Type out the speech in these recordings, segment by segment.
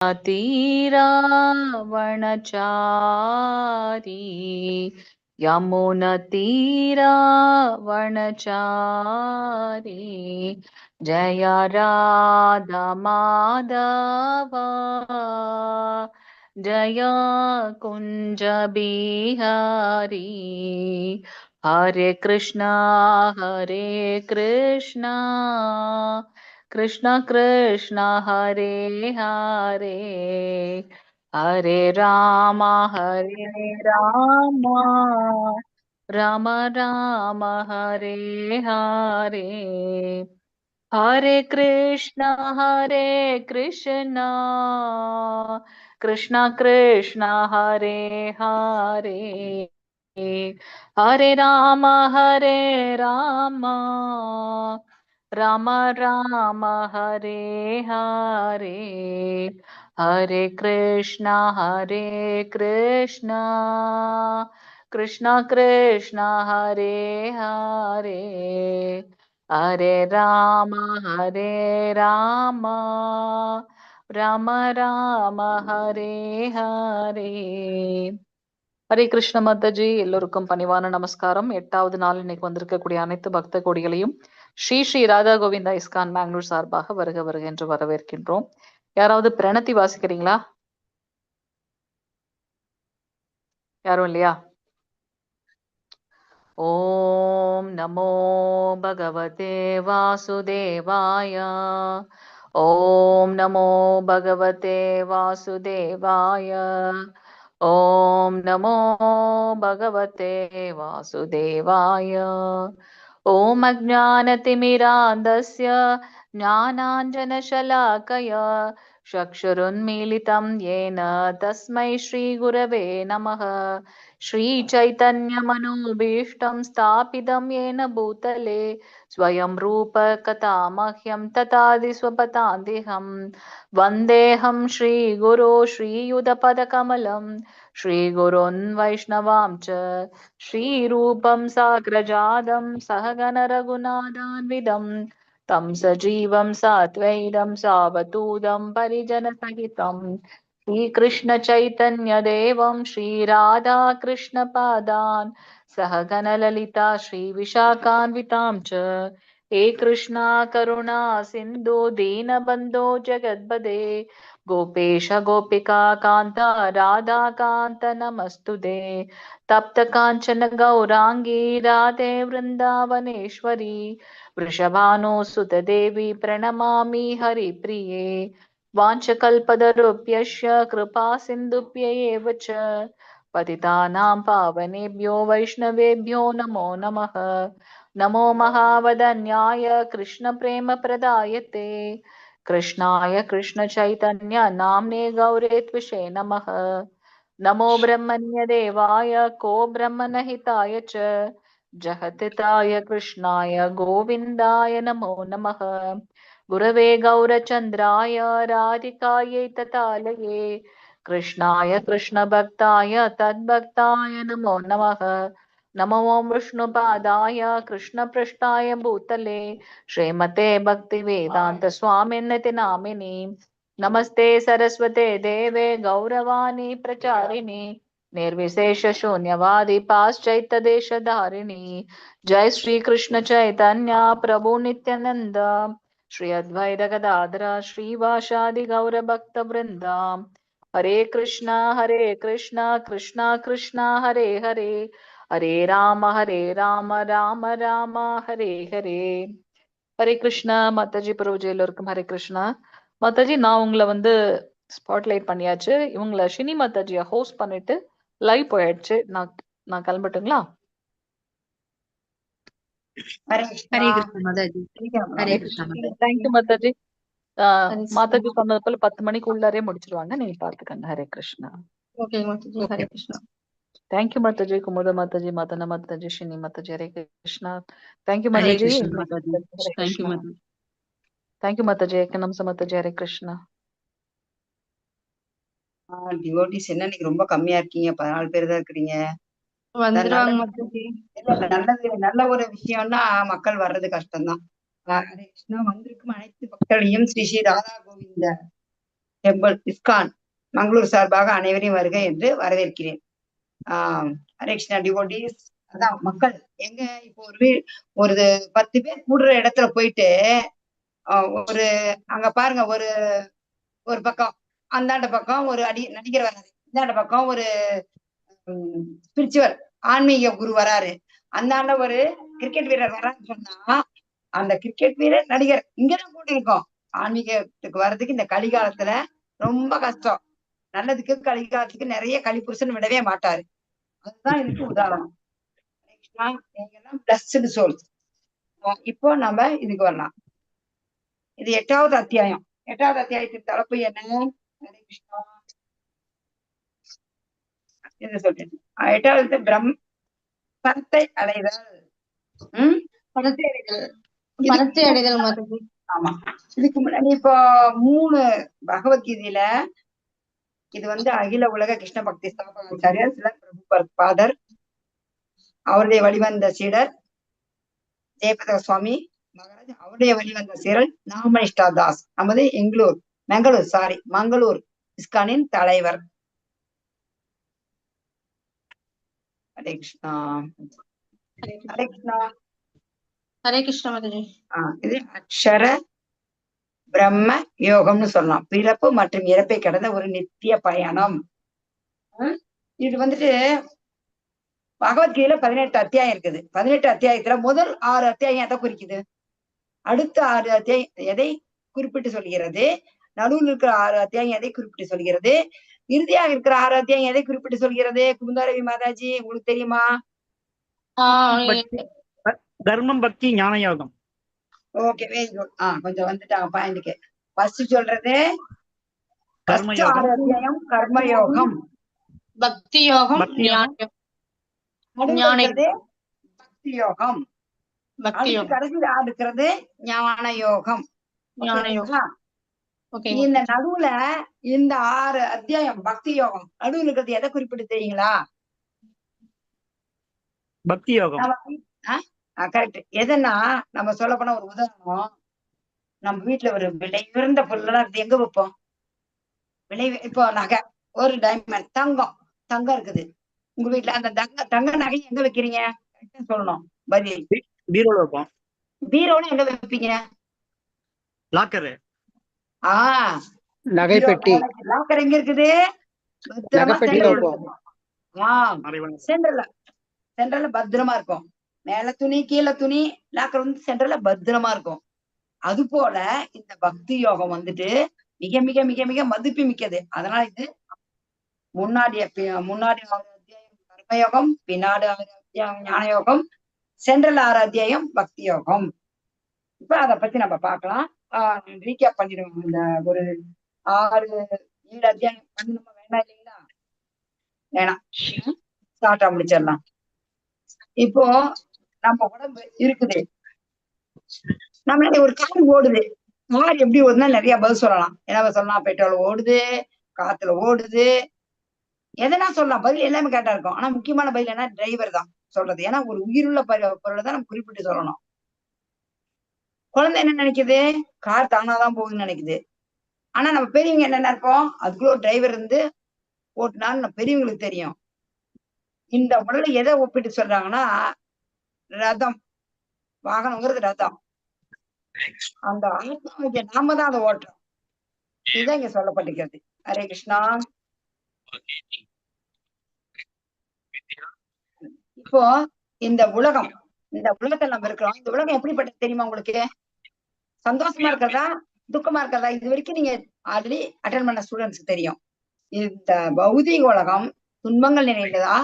तीरावणचारी यमुनतीरावणचारी जय राधा माधव जय कुंज बिहारी हरे कृष्णा कृष्ण कृष्ण हरे हरे हरे राम राम राम हरे हरे हरे कृष्ण कृष्ण कृष्ण हरे हरे हरे राम राम राम हरे हरे हरे कृष्ण कृष्ण कृष्ण हरे हरे हरे राम राम राम हरे हरे ஹரே கிருஷ்ண மாதாஜி. எல்லோருக்கும் பணிவான நமஸ்காரம். 8வது நாள் இன்னைக்கு வந்திருக்கக்கூடிய அனைத்து பக்த கோடிகளையும் ஸ்ரீ ஸ்ரீ ராதா கோவிந்தா இஸ்கான் பெங்களூர் சார்பாக வருக வருக என்று வரவேற்கின்றோம். யாராவது பிரணத்தி வாசிக்கிறீங்களா? யாரும் இல்லையா? ஓம் நமோ பகவதே வாசுதேவாய. ஓம் நமோ பகவதே வாசுதேவாய. ஓம் நமோ பகவதே வாசுதேவாய. ஓம் அஜ்ஞானதிமிராந்தஸ்ய ஞானாஞ்சனशलाकया चक्षुरुन्मीलितं येन तस्मै श्रीगुरवे नमः. श्रीचैतन्यमनोभीष्टं स्थापितं येन भूतले स्वयं रूप कथा मह्यं तथादि स्वपदान्तिहं वन्देऽहं श्रीगुरो श्रीयुतपदकमलं श्रीगुरोन् वैष्णवां च श्रीरूपं साग्रजातं सहगण रघुनाथान्वितं तं सजीवं सात्वैतं सावधूतं परिजनसहितं श्रीकृष्ण चैतन्य देवं श्रीराधा कृष्ण पादान् सहगण ललिता श्रीविशाखान्वितां च हे कृष्णा करुणा सिन्धु दीनबन्धो जगद्पदे गोपेश गोपिका कान्त राधा कान्त नमस्तुते तप्त काञ्चन गौरांगी राधे वृन्दावनेश्वरी वृषभानुसुत देवी प्रणमामि हरिप्रिये वाञ्छकल्पतरुभ्यश्च कृपा सिन्धुभ्य एव च पतितानां पावनेभ्यो वैष्णवेभ्यो नमो नमः. नमो महावदन्याय कृष्णप्रेमप्रदायते कृष्णाय कृष्णचैतन्य नाम्ने गौरे त्विषे नमः. नमो ब्रह्मण्यदेवाय को ब्रह्मणहिताय च जगद्धिताय कृष्णाय गोविन्दाय नमो नमः. गुरवे गौरचन्द्राय राधिकायै ततालये कृष्णाय कृष्णभक्ताय तद्भक्ताय नमो नमः. नमो विष्णुपादाय कृष्णपृष्ठाय भूतले श्रीमते भक्तिवेदान्त स्वामिन्निति नामिनि नमस्ते सरस्वते देवे गौरवाणी प्रचारिणि निर्विशेष शून्यवादी पाश्चात्य देशधारिणी जय श्री कृष्ण चैतन्य प्रभु नित्यानंद श्री अद्वैत गदाधर श्रीवासादि गौर भक्त वृंदा हरे कृष्णा कृष्णा कृष्णा हरे हरे हरे राम राम राम हरे हरे. ஹரே கிருஷ்ணா மாதாஜி. பிரபுஜி எல்லோருக்கும் ஹரே கிருஷ்ணா. மாதாஜி நான் உங்களை ஸ்பாட்லைட் பண்ணியாச்சு. இவங்களை ஷினி மாதாஜியை ஹோஸ்ட் பண்ணிட்டு லைவ் போயாச்சு. நான் கிளம்பட்டுங்களா? ஹரே கிருஷ்ண மாதாஜி. ஹரே கிருஷ்ண மாதாஜி. தேங்க்யூ மாதாஜி. மாதாஜி சொன்னது போல 10 மணிக்கு உள்ளாரே முடிச்சிருவாங்க. நீங்க பாத்துக்கங்க. Hare Krishna. Okay Mataji. Hare Krishna. Thank you Mataji. Kumuda Mataji, Madana Mataji, Shini Mataji. Hare Krishna. Thank you Hare Mataji. Krishna Mataji. Hare thank you Krishna. Mataji. Thank you Mataji. Ekanamsha Mataji. Hare Krishna. Devotees என்ன இன்னைக்கு ரொம்ப கம்மியா இருக்கீங்க? 14 பேர் தான் இருக்கிறீங்க. வந்துருவாங்க மாதாஜி. நல்ல ஒரு விஷயம்னா மக்கள் வர்றது கஷ்டம்தான். ஹரே கிருஷ்ணா. வந்திருக்கும் அனைத்து பக்தர்களையும் ஸ்ரீ ஸ்ரீ ராதா கோவிந்த டெம்பிள் இஸ்கான் மங்களூர் சார்பாக அனைவரையும் வருக என்று வரவேற்கிறேன். ஹரே கிருஷ்ணா டிவோட்டீஸ். அதான் மக்கள் எங்க இப்போ ஒரு 10 பேர் கூடுற இடத்துல போயிட்டு ஒரு அங்க பாருங்க, ஒரு பக்கம் அந்தாண்ட பக்கம் ஒரு நடிகர் வராரு, இந்தாண்ட பக்கம் ஒரு ஸ்பிரிச்சுவல் ஆன்மீக குரு வராரு, அந்தாண்ட ஒரு கிரிக்கெட் வீரர் வரான்னு சொன்னா அந்த கிரிக்கெட் வீரர் நடிகர் இங்கதான் கூட்டி இருக்கோம். ஆன்மீகத்துக்கு வர்றதுக்கு இந்த கலிகாலத்துல ரொம்ப கஷ்டம். நல்லதுக்கு கலிகாலத்துக்கு நிறைய கலிபுருஷன் விடவே மாட்டாரு. அதுதான் இதுக்கு உதாரணம். Blessed souls. இப்போ நம்ம இதுக்கு வரலாம். இது 8வது அத்தியாயம். 8வது அத்தியாயத்தின் தலைப்பு என்ன? ஹரே கிருஷ்ணா. என்ன சொல்றேன்? 8வது பணத்தை அடைதல். பணத்தை அடைதல் மாதிரி. ஆமா. இதுக்கு முன்னாடி இப்போ 3 பகவத்கீதையில இது அகில உலக கிருஷ்ண பக்தி ஸ்தாபகாச்சாரியர் சில பிரபுபாதர், அவருடைய வழிவந்த சீடர் ஜெயபத சுவாமி மகாராஜ், அவருடைய வழிவந்த சீடர் நாமனிஷ்டா தாஸ், நமது மங்களூர் இஸ்கானின் தலைவர். ஹரே கிருஷ்ணா. ஹரே கிருஷ்ணா. ஹரே கிருஷ்ணா மாதாஜி. இது அக்ஷர பிரம்ம யோகம்னு சொல்லலாம். பிறப்பு மற்றும் இறப்பை கடந்த ஒரு நித்திய பயணம். இது பகவத்கீதையில 18 அத்தியாயம் இருக்குது. 18 அத்தியாயத்துல முதல் 6 அத்தியாயம் எதை குறிக்குது? அடுத்த 6 அத்தியாயம் எதை குறிப்பிட்டு சொல்கிறது? நடுவில் இருக்கிற 6 அத்தியாயம் எதை குறிப்பிட்டு சொல்கிறது? இறுதியாக இருக்கிற 6 அத்தியாயம் எதை குறிப்பிட்டு சொல்கிறது? குமுதாரவி மாதாஜி, உங்களுக்கு தெரியுமா? தர்மம், பக்தி, ஞான யோகம். Okay, very good. கொஞ்சம் வந்துட்டாங்க பாயிண்ட்க்கு. ஃபர்ஸ்ட் சொல்றது அத்தியாயம் கர்மயோகம், பக்தி யோகம், பக்தி யோகம், கடைசியில் இருக்கிறது ஞான யோகம். இந்த நடுவுல இந்த 6 அத்தியாயம் பக்தி யோகம் நடுவுல இருக்கிறது எதை குறிப்பிட்டு தெரியுங்களா? பக்தி யோகம். கரெக்ட். எதுன்னா நம்ம சொல்ல போனா ஒரு உதாரணம், நம்ம வீட்டுல ஒரு விலை உயர்ந்த பொருள்லாம் இருக்கு, எங்க வைப்போம்? இப்போ நகை, ஒரு டைமண்ட், தங்கம் இருக்குது உங்க வீட்டுல. அந்த தங்க நகை எங்க வைக்கிறீங்க? சொல்லணும் பதில். பீரோல வைப்போம். பீரோல எங்க வைப்பீங்க? லாக்கர். நகை பெட்டி. லாக்கர் எங்க இருக்குது? சென்ட்ரல்ல பத்திரமா இருக்கும். மேல துணி கீழே துணி, லாக்கர் சென்ட்ரல்ல பத்திரமா இருக்கும். அது போல இந்த பக்தி யோகம் மிக மிக மிக மிக மதிப்பு மிக்கது. அதனால இது முன்னாடி 6 அத்தியாயம் கர்மயோகம், பின்னாடி 6 அத்தியாயம் ஞான யோகம், சென்ட்ரல் 6 அத்தியாயம் பக்தி யோகம். இப்ப அதை பத்தி நம்ம பார்க்கலாம். ரீகேப் பண்ணிடுவோம். இந்த ஒரு 6-7 அத்தியாயம் பண்ணி நம்ம வேணாம் இல்லைங்களா? வேணாம், ஸ்டார்டா முடிச்சிடலாம். இப்போ நம்ம உடம்பு இருக்குது, நம்ம ஒரு கார் ஓடுது. கார் எப்படி ஓடுதுன்னா நிறைய பதில் சொல்லலாம். என்ன சொல்லலாம்? பெட்ரோல் ஓடுது, காத்துல ஓடுது, எதனா சொல்லலாம். பதில் எல்லாமே கேட்டா இருக்கும். ஆனா முக்கியமான பதில் என்ன? டிரைவர் தான் சொல்றது. ஏன்னா ஒரு உயிருள்ள பொருளை தான் நம்ம குறிப்பிட்டு சொல்லணும். குழந்தை என்ன நினைக்குது? கார் தானாதான் போகுதுன்னு நினைக்குது. ஆனா நம்ம பெரியவங்க என்ன நினைப்போம்? அதுக்குள்ள ஒரு டிரைவர் ஓட்டுனான்னு பெரியவங்களுக்கு தெரியும். இந்த உடலை எதை ஒப்பிட்டு சொல்றாங்கன்னா, ரதம், வாகனங்கிறது ரதம். அந்த ஆத்மாவுக்கு நாம தான் அதை ஓட்டுறோம். இதுதான் இங்க சொல்லப்பட்டிருக்கிறது. ஹரே கிருஷ்ணா. இப்போ இந்த உலகத்துல நம்ம இருக்கிறோம். இந்த உலகம் எப்படிப்பட்டது தெரியுமா உங்களுக்கு? சந்தோஷமா இருக்கிறதா, துக்கமா இருக்கிறதா? இது வரைக்கும் நீங்க ஆல்ரெடி அட்டென்ட் பண்ண ஸ்டூடெண்ட்ஸ்க்கு தெரியும். இந்த பௌதிக உலகம் துன்பங்கள் நிறைந்ததா,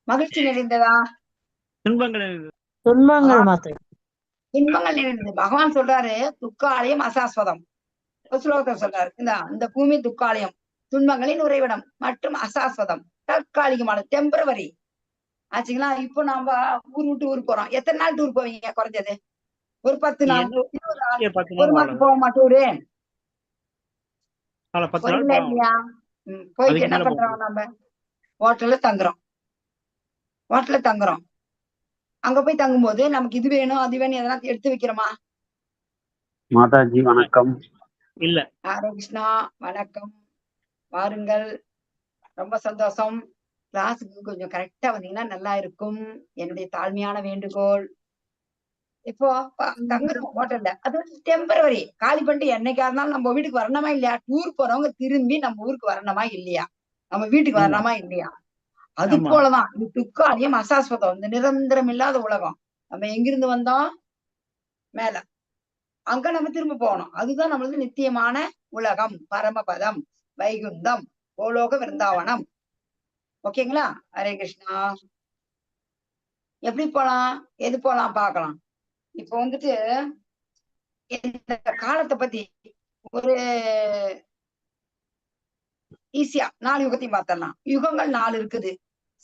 மகிழ்ச்சி நிறைந்ததா? துன்பங்கள் நிறைந்தது. பகவான் சொல்றாரு, துக்காலயம் அசாஸ்வதம். ஸ்லோகத்தை சொல்றாரு, இந்த பூமி துக்காலயம், துன்பங்களின் உறைவிடம் மற்றும் அசாஸ்வதம், தற்காலிகமான, டெம்பரவரி ஆச்சுங்களா? இப்போ நாம ஊர் விட்டு ஊருக்கு போறோம். எத்தனை நாள் டூர் போவீங்க? குறைஞ்சது ஒரு 10 நாள், 20 நாள், ஒரு மாசம் போக மாட்டூரு இல்லையா? போயிட்டு என்ன பண்றோம்? நம்ம ஹோட்டல்ல தங்குறோம். அங்க போய் தங்கும்போது நமக்கு இது வேணும் அது வேணும் எதனா எடுத்து வைக்கிறோமா? மாதாஜி வணக்கம். இல்ல. ஹரே கிருஷ்ணா, வணக்கம், வாருங்கள். ரொம்ப சந்தோஷம். கிளாஸுக்கு கொஞ்சம் கரெக்டா வந்தீங்கன்னா நல்லா இருக்கும். என்னுடைய தாழ்மையான வேண்டுகோள். இப்போ தங்குறோம் ஹோட்டல்ல, அது வந்து டெம்பரவரி. காலி பண்ணிட்டு என்னைக்கா இருந்தாலும் நம்ம வீட்டுக்கு வரணுமா இல்லையா? டூர் போறவங்க திரும்பி நம்ம ஊருக்கு வரணுமா இல்லையா? நம்ம வீட்டுக்கு ஆமா. வரணுமா இல்லையா? அது ஆமா. போலதான் இது துக்காரியம் அசாஸ்வதம், இந்த நிரந்தரம் இல்லாத உலகம். நம்ம எங்கிருந்து வந்தோம்? மேல. அங்க நம்ம திரும்ப போகணும். அதுதான் நம்மளது நித்தியமான உலகம், பரமபதம், வைகுந்தம், கோலோக விருந்தாவனம். ஓகேங்களா? ஹரே கிருஷ்ணா. எப்படி போலாம், எது போலாம் பார்க்கலாம். இப்போ வந்துட்டு இந்த காலத்தை பத்தி ஒரு ஈஸியா 4 யுகத்தையும் பார்த்தரலாம். யுகங்கள் 4 இருக்குது.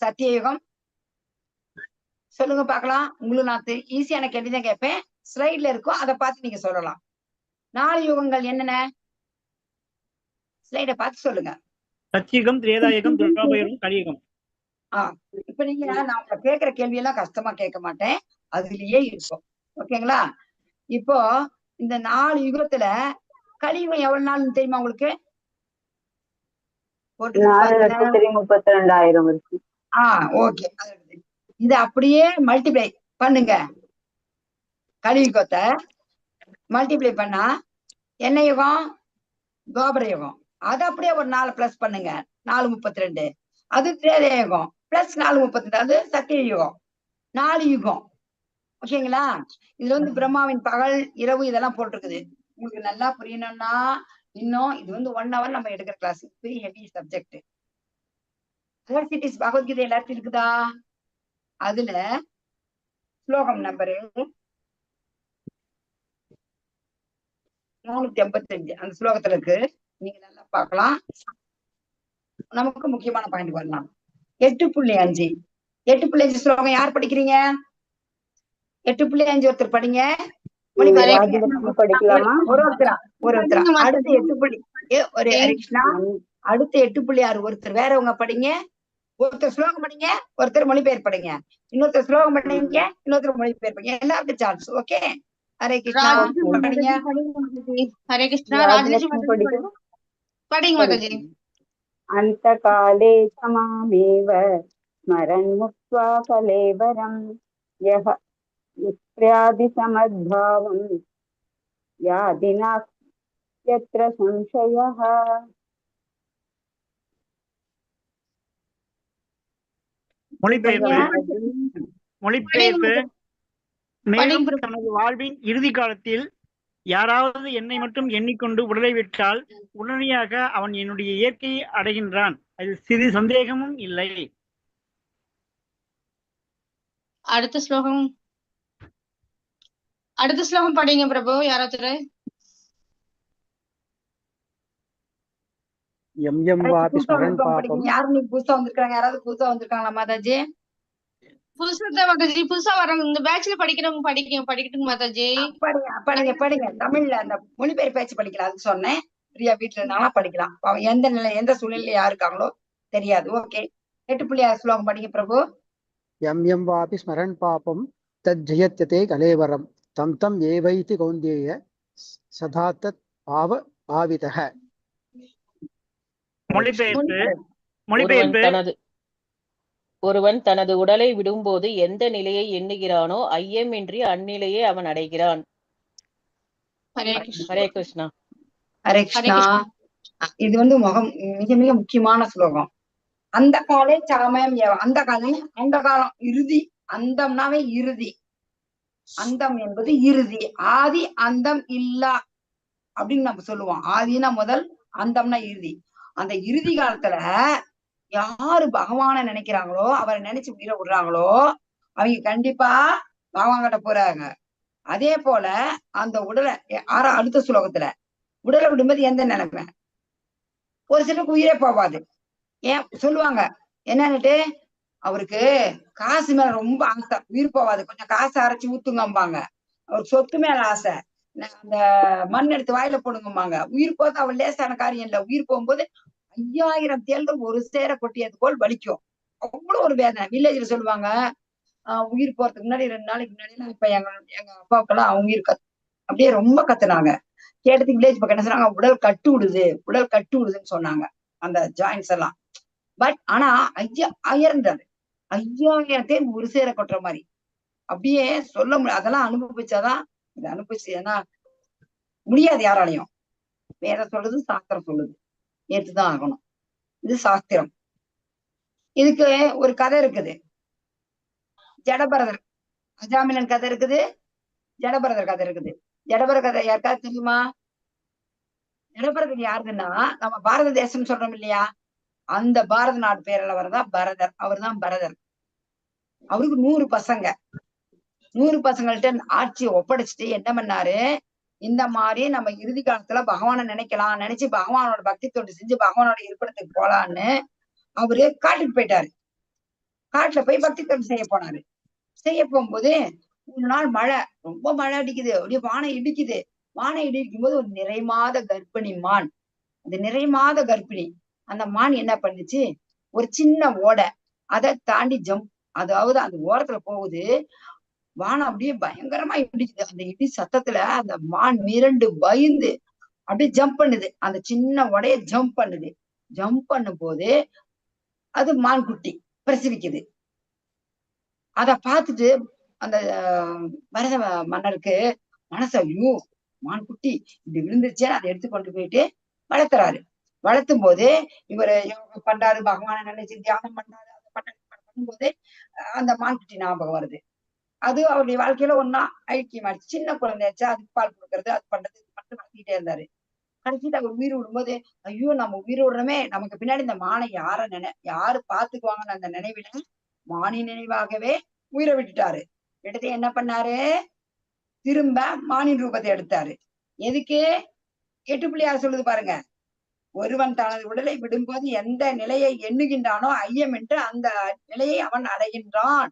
சத்தியயுகம், சொல்லுங்க பார்க்கலாம். உங்களுக்கு நான் ஈஸியான கேள்விதான் கேட்பேன். ஸ்லைட்ல இருக்கும், அதை பார்த்து நீங்க சொல்லலாம். 4 யுகங்கள் என்னென்ன? ஸ்லைட பார்த்து சொல்லுங்க. சத்தியுகம், திரேதாயுகம், துர்காபயுகம், கலியுகம். இப்ப நீங்க நான் உங்களை கேட்கிற கேள்வி எல்லாம் கஷ்டமா கேட்க மாட்டேன், அதுலயே இருக்கும். ஓகேங்களா? இப்போ இந்த 4 யுகத்துல கலியுகம் எவ்வளவு நாள் தெரியுமா உங்களுக்கு? 4,32,000 இருக்கு. ஓகே. இத அப்படியே மல்டிப்ளை பண்ணுங்க. கலியுகத்தை மல்டிப்ளை பண்ணா என்ன யுகம்? கோபுர யுகம். அது அப்படியே ஒரு 4 பிளஸ் பண்ணுங்க, 4,32. அது திரேதா யுகம் பிளஸ் 4,32, அது சத்திய யுகம். 4 யுகம். ஓகேங்களா? இதுல வந்து பிரம்மாவின் பகல் இரவு இதெல்லாம் போட்டிருக்குது. உங்களுக்கு நல்லா புரியணும்னா இன்னும் இது வந்து 1 hour நம்ம எடுக்கிற class. Very heavy subject. Bhagavad Gita எல்லாருக்கும் இருக்குதா? அதுல ஸ்லோகம் நம்பரு 385 அந்த ஸ்லோகத்துல இருக்கு. நீங்க நல்லா பார்க்கலாம். நமக்கு முக்கியமான பாயிண்ட் வரலாம். 8.5 8.5 ஸ்லோகம் யார் படிக்கிறீங்க? 8.5 ஒருத்தர் படிங்க. படிக்கலாமா? ஒருத்தரா அடுத்து 8. அடுத்து 8.6 ஒருத்தர் வேறவங்க படிங்க. ஒருத்தர் ஸ்லோகம் படிங்க, ஒருத்தர் மொழிபெயர் படிங்க, இன்னொருத்தர் ஸ்லோகம் படிங்க, இன்னொருத்தர் மொழிபெயர் படிங்க. எல்லாருக்கும் சான்ஸ். ஓகே? ஹரே கிருஷ்ணா. படிங்க. ஹரே கிருஷ்ணா. ராஜலட்சுமி படிங்க மாதாஜி. அந்த காலே சமாமேவ ஸ்மரன் முக்த்வா கலேவரம் யஹ யுக்த்யாதி சமத்பாவம் யாதி நாஸ்த்யத்ர சம்சயः. மொழிபெயர்ப்பு. மேலும் தனது வாழ்வின் இறுதி காலத்தில் யாராவது என்னை மட்டும் எண்ணிக்கொண்டு உடலை விட்டால் உடனடியாக அவன் என்னுடைய இயற்கையை அடைகின்றான், அதில் சிறிது சந்தேகமும் இல்லை. அடுத்த ஸ்லோகம் படிங்க பிரபு. யாராவது யாரும் நீங்க புதுசா வந்திருக்காங்க? யாராவது புதுசா வந்திருக்காங்களா மாதாஜி? புதுசா வர்றவங்க இந்த பேட்ச்ல படிக்கிறவங்க படிக்கட்டும் மாதாஜி. படிங்க. தமிழ்ல அந்த மொழிபெயர் பேச்சு படிக்கலாம், அது சொன்னேன். பிரியா வீட்டுல இருந்தாலும் படிக்கலாம். எந்த சூழ்நிலையில யாரு இருக்காங்களோ தெரியாது. ஓகே. 8.6 ஸ்லோகம் படிங்க பிரபு. யம் யம் வாபி ஸ்மரன் பாபம் தத் ஜெயத்யதே கலேவரம் தம் தம் ஏவைதி கௌந்தேய சதா தத் பாவிதஹ. மொழிபெயர்ப்பு. ஒருவன் தனது உடலை விடும்போது எந்த நிலையை எண்ணுகிறானோ ஐயமின்றி அந்நிலையை அவன் அடைகிறான். ஹரே கிருஷ்ணா. ஹரே கிருஷ்ணா. இது வந்து மிக மிக முக்கியமான ஸ்லோகம். அந்த காலே சாமயம், அந்த காலம் இறுதி. அந்தம்னாவே இறுதி. அந்தம் என்பது இறுதி. ஆதி அந்தம் இல்லா அப்படின்னு நம்ம சொல்லுவோம். ஆதினா முதல், அந்தம்னா இறுதி. அந்த இறுதி காலத்துல யாரு பகவான நினைக்கிறாங்களோ, அவரை நினைச்சு உயிரை விடுறாங்களோ, அவங்க கண்டிப்பா பகவான் கிட்ட போறாங்க. அதே போல அந்த உடலை அடுத்த ஸ்லோகத்துல உடலை விடும்போது எந்த நிலைமை? ஒரு சிலருக்கு உயிரே போவாது. ஏன் சொல்லுவாங்க என்னன்னுட்டு, அவருக்கு காசு மேல ரொம்ப ஆசை, உயிர் போவாது, கொஞ்சம் காசு அரைச்சு ஊத்துங்கம்பாங்க. அவருக்கு சொத்து மேல ஆசை, அந்த மண் எடுத்து வாயில போடுங்கம்பாங்க. உயிர் போது அவள் லேசான காரியம் இல்லை. உயிர் போகும்போது 5000 தேள்கள் ஒரு சேர கொட்டியது போல் வலிக்கும். அவ்வளவு ஒரு வேதனை. வில்லேஜ்ல சொல்லுவாங்க, உயிர் போறதுக்கு முன்னாடி 2 நாளைக்கு முன்னாடி இப்ப எங்க அப்பாவுக்கெல்லாம் அவங்க உயிர் அப்படியே ரொம்ப கத்துனாங்க. கேட்டதுக்கு வில்லேஜ் பக்கம் என்ன சொன்னாங்க, உடல் கட்டு விடுதுன்னு சொன்னாங்க அந்த ஜாயின்ஸ் எல்லாம். பட் ஆனா ஐயர்ன்றாரு 5000 ஒரு சேர கொட்டுற மாதிரி அப்படியே சொல்ல முடியாது. அதெல்லாம் அனுபவிச்சாதான் இதை அனுபவிச்சு, ஏன்னா முடியாது யாராலையும். வேற சொல்றது சாஸ்திரம் சொல்லுது, ஏற்றுதான் ஆகணும். இது சாஸ்திரம். இதுக்கு ஒரு கதை இருக்குது. ஜடபரதர் அஜாமிலன் கதை இருக்குது, ஜடபரதர் கதை இருக்குது. ஜடபர கதை யாருக்காவது தெரியுமா? ஜடபரதர் யாருன்னா நம்ம பாரத தேசம் சொல்றோம் இல்லையா, அந்த பாரத நாடு பேரில் வரதான் பரதர். அவர் தான் பரதர். அவருக்கு 100 பசங்க. 100 பசங்கள்ட்ட ஆட்சியை ஒப்படைச்சிட்டு என்ன பண்ணாரு, இந்த மாதிரி நம்ம இறுதி காலத்துல பகவானை நினைக்கலாம், நினைச்சு பகவானோட பக்தி தொண்டு செஞ்சு பகவானோட இருப்பிடத்துக்கு போலான்னு அவரு காட்டுக்கு போயிட்டாரு. காட்டுல போய் பக்தி தொண்டு செய்ய போனாரு. செய்ய போகும்போது ஒரு நாள் மழை, ரொம்ப மழை அடிக்குது, அப்படியே வானை இடிக்குது. வானை இடிக்கும் போது ஒரு நிறைமாத கர்ப்பிணி மான், அந்த நிறைமாத கர்ப்பிணி அந்த மான் என்ன பண்ணுச்சு, ஒரு சின்ன ஓடை, அதை தாண்டி ஜம்ப், அதாவது அந்த ஓரத்துல போகுது. வானம் அப்படியே பயங்கரமா இடிக்குது. அந்த இடி சத்தத்துல அந்த மான் மிரண்டு பயந்து அப்படியே ஜம்ப் பண்ணுது. அந்த சின்ன உடைய ஜம்ப் பண்ணுது. ஜம்ப் பண்ணும் போது அது மான் குட்டி பிரசவிக்குது. அத பார்த்துட்டு அந்த பரத மன்னருக்கு மனசு, ஐயோ மான் குட்டி இப்படி விழுந்துருச்சே, அதை எடுத்து கொண்டு போயிட்டு வளர்த்துறாரு. வளர்த்தும் போது இவரு யோகம் பண்றாரு, பகவானை நினைச்சு தியானம் பண்றாரு. அதை பண்ணும்போது அந்த மான் குட்டி ஞாபகம் வருது. அது அவருடைய வாழ்க்கையில ஒன்னா ஐக்கியமாச்சு. சின்ன குழந்தையாச்சா அதுக்கு பால் கொடுக்கறது, அது பண்றது, இது மட்டும் நடத்திட்டே இருந்தாரு. கடைசிட்டு அவர் உயிர் விடும்போது, ஐயோ நம்ம உயிர் விடுறோமே, நமக்கு பின்னாடி இந்த மானை யாரு பாத்துக்குவாங்கன்னு அந்த நினைவுல மானின் நினைவாகவே உயிரை விட்டுட்டாரு. எடுத்து என்ன பண்ணாரு, திரும்ப மானின் ரூபத்தை எடுத்தாரு. எதுக்கு? 8 பிள்ளையார் சொல்லுது பாருங்க, ஒருவன் தனது உடலை விடும்போது எந்த நிலையை எண்ணுகின்றானோ ஐயமின்றி அந்த நிலையை அவன் அடைகின்றான்.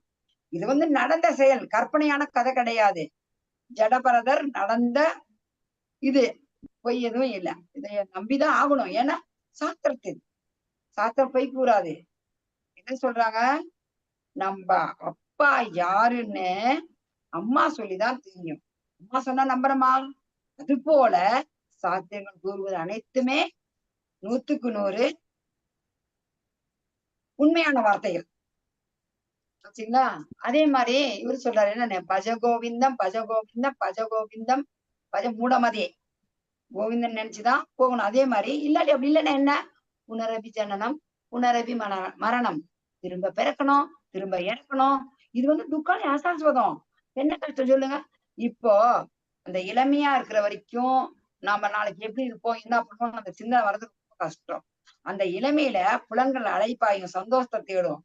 இது நடந்த செயல், கற்பனையான கதை கிடையாது. ஜடபரதர் நடந்த இது, பொய் எதுவும் இல்லை. இதை நம்பிதான் ஆகணும். ஏன்னா சாஸ்திரம் பொய் கூறாது. என்ன சொல்றாங்க, நம்ம அப்பா யாருன்னு அம்மா சொல்லிதான் தெரியும். அம்மா சொன்னா நம்புறமா? அது போல சாஸ்திரங்கள் கூறுவது அனைத்துமே 100க்கு 100 உண்மையான வார்த்தைகள். சரிங்களா? அதே மாதிரி இவர் சொல்றாரு என்ன, பஜகோவிந்தம் பஜகோவிந்தம் பஜகோவிந்தம் பஜ மூடமதே, கோவிந்தன் நினைச்சுதான் போகணும். அதே மாதிரி இல்லாட்டி அப்படி இல்லைன்னா என்ன, புனரபி ஜனனம் புனரபி மரணம், திரும்ப பிறக்கணும் திரும்ப இறக்கணும். இது துக்கம் அசாஸ்வதம். என்ன கஷ்டம் சொல்லுங்க? இப்போ அந்த இளமையா இருக்கிற வரைக்கும் நாம நாளைக்கு எப்படி இருப்போம், என்ன பண்ணுவோம், அந்த சிந்தனை வர்றது ரொம்ப கஷ்டம். அந்த இளமையில புலன்கள் அழைப்பாயும், சந்தோஷத்தை தேடும்.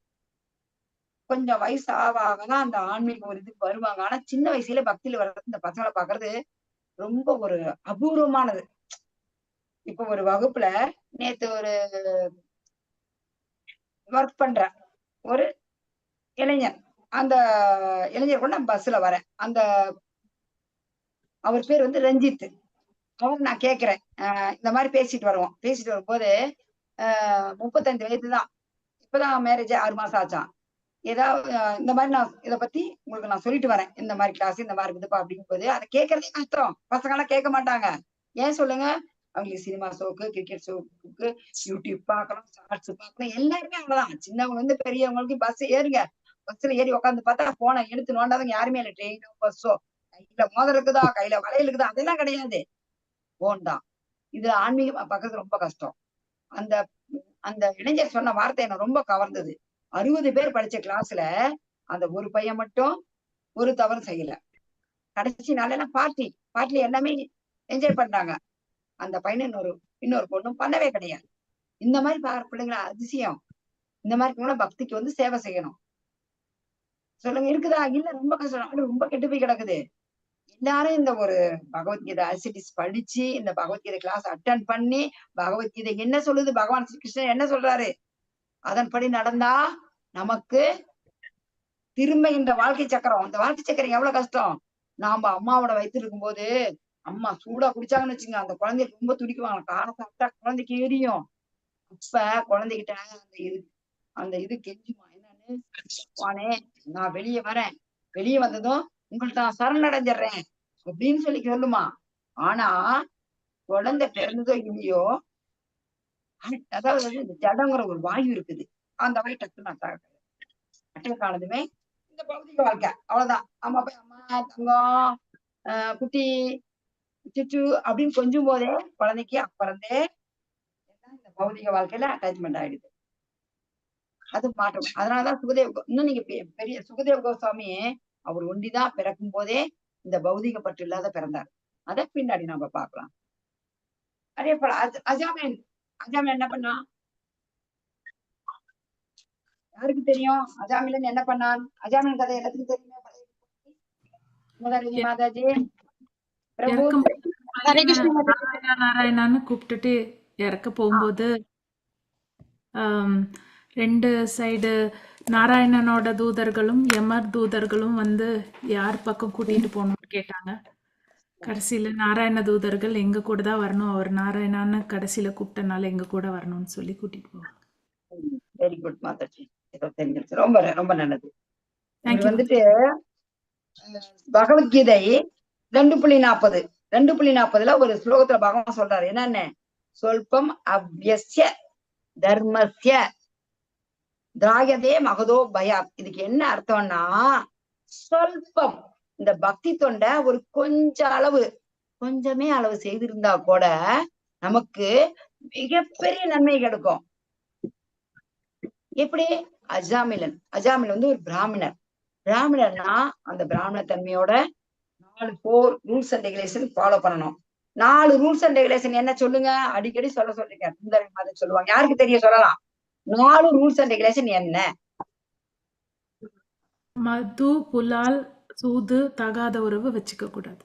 கொஞ்சம் வயசு ஆகதான் அந்த ஆன்மீக ஒரு இதுக்கு வருவாங்க. ஆனா சின்ன வயசுல பக்தியில வர்றது இந்த பசங்களை பாக்குறது ரொம்ப ஒரு அபூர்வமானது. இப்ப ஒரு வகுப்புல நேத்து ஒரு ஒர்க் பண்ற ஒரு இளைஞர், அந்த இளைஞர் கூட நான் பஸ்ல வரேன். அவர் பேர் ரஞ்சித். அவர் நான் கேக்குறேன், இந்த மாதிரி பேசிட்டு வரும்போது 35 வயதுதான், இப்பதான் மேரேஜ் 6 மாசம் ஆச்சான். ஏதாவது இந்த மாதிரி நான் இதை பத்தி உங்களுக்கு நான் சொல்லிட்டு வரேன், இந்த மாதிரி கிளாஸ் இந்த மாதிரி இருக்குதுப்பா அப்படிங்கும் போது அதை கேட்கறதே கஷ்டம். பசங்க எல்லாம் கேட்க மாட்டாங்க. ஏன் சொல்லுங்க? அவங்களுக்கு சினிமா ஷோக்கு, கிரிக்கெட் ஷோக்கு, யூடியூப் பார்க்கணும், ஷார்ட்ஸ் பார்க்கணும். எல்லாருமே அவ்வளவுதான். சின்னவங்க பெரியவங்களுக்கு பஸ் ஏறுங்க, பஸ்ல ஏறி உட்காந்து பார்த்தா போனை எடுத்து நோண்டாதவங்க யாருமே இல்லை. ட்ரெயினோ பஸ்ஸோ, கையில மோதிரம் இருக்குதா, கையில வளையல் இருக்குதா, அதெல்லாம் கிடையாது. போன் தான். இது ஆன்மீகமா பார்க்கறது ரொம்ப கஷ்டம். அந்த அந்த இளைஞர் சொன்ன வார்த்தை என்ன ரொம்ப கவர்ந்தது. 60 பேர் படிச்ச கிளாஸ்ல அந்த ஒரு பையன் மட்டும் ஒரு தவறு செய்யல. கடைசி நாளெல்லாம் பார்ட்டில எல்லாமே என்ஜாய் பண்றாங்க. அந்த பையன் இன்னொரு பொண்ணும் பண்ணவே கிடையாது. இந்த மாதிரி பாக்குற பிள்ளைங்களா அதிசயம். இந்த மாதிரி பக்திக்கு சேவை செய்யணும். சொல்லுங்க, இருக்குதா? இல்ல, ரொம்ப கஷ்டம். ரொம்ப கெட்டு போய் கிடக்குது. எல்லாரும் இந்த ஒரு பகவத்கீதை அசிடிஸ் படிச்சு, இந்த பகவத்கீதை கிளாஸ் அட்டன் பண்ணி, பகவத்கீதை என்ன சொல்லுது, பகவான் ஸ்ரீ கிருஷ்ணன் என்ன சொல்றாரு, அதன்படி நடந்தா நமக்கு திரும்ப இந்த வாழ்க்கை சக்கரம், இந்த வாழ்க்கை சக்கரம் எவ்வளவு கஷ்டம். நாம அம்மாவோட வயிற்று இருக்கும்போது அம்மா சூடா குடிச்சாங்கன்னு வச்சுங்க, அந்த குழந்தைக்கு ரொம்ப துடிக்குவாங்க. காரம் சாப்பிட்டா குழந்தைக்கு எரியும். அப்ப குழந்தைகிட்ட அந்த இது கெஞ்சுமா, என்னன்னு, வானே நான் வெளியே வரேன், வெளியே வந்ததும் உங்கள்ட்ட நான் சரணடைஞ்சிடுறேன் அப்படின்னு சொல்லுமா. ஆனா குழந்தை பிறந்ததோ இல்லையோ, அதாவது இந்த ஜடங்கிற ஒரு வாயு இருக்குது. அந்த வாயு டக்குன்னு அட்டாக் ஆனதுமே இந்த பௌதிக வாழ்க்கை அவ்வளவுதான். அம்மா போய் அம்மா தங்கம் குட்டி சுச்சு அப்படின்னு கொஞ்சம் போதே குழந்தைக்கு அப்புறந்தே இந்த பௌதிக வாழ்க்கையில அட்டாச்மெண்ட் ஆயிடுது. அது மாற்றம். அதனாலதான் சுகதேவ் இன்னும் நீங்க பெரிய சுகதேவ் கோஸ்வாமி அவர் ஒண்டிதான் பிறக்கும் போதே இந்த பௌதிக பற்று இல்லாத பிறந்தார். அதை பின்னாடி நாம பார்க்கலாம். அதே போல அஜாமின் என்ன பண்ணா யாருக்கு தெரியும்? அஜாமிலன் என்ன பண்ணான்? அஜாமின் கதை எல்லாத்துக்கும் தெரியுமே. மாதாஜி பிரபு நாராயணான்னு கூப்பிட்டுட்டு இறக்க போகும்போது ரெண்டு சைடு நாராயணனோட தூதர்களும் யமர் தூதர்களும் வந்து யார் பக்கம் கூட்டிட்டு போகணும்னு கேட்டாங்க. கடைசியில நாராயண தூதர்கள் எங்க கூட தான் வரணும், அவர் நாராயணான்னு கடைசியில கூப்பிட்டனால எங்க கூட வரணும்னு சொல்லி கூட்டிட்டு போவாங்க. Very good Mataji. தெரிஞ்சிருச்சு. ரொம்ப ரொம்ப நல்லது. வந்துட்டு பகவத்கீதை 2.40 ஒரு ஸ்லோகத்துல பகவான் சொல்றாரு என்னன்னு, சொல்பம் அவ்யஸ்ய தர்மஸ்ய திராயதே மகதோ பயா. இதுக்கு என்ன அர்த்தம்னா, சொல்பம் இந்த பக்தி தொண்டை ஒரு கொஞ்சமே அளவு செய்திருந்தா கூட நமக்கு மிகப்பெரிய நன்மை கிடைக்கும். எப்படி? அஜாமிலன் வந்து ஒரு பிராமணர்னா அந்த பிராமண தன்மையோட 4 ரூல்ஸ் அண்ட் ரெகுலேஷன் ஃபாலோ பண்ணணும். 4 ரூல்ஸ் அண்ட் ரெகுலேஷன் என்ன சொல்லுங்க? அடிக்கடி சொல்றீங்க. சொல்லுவாங்க. யாருக்கு தெரிய சொல்லலாம்? 4 ரூல்ஸ் அண்ட் ரெகுலேஷன் என்ன? மது, புலால், சூது, தகாத உறவு வச்சுக்க கூடாது.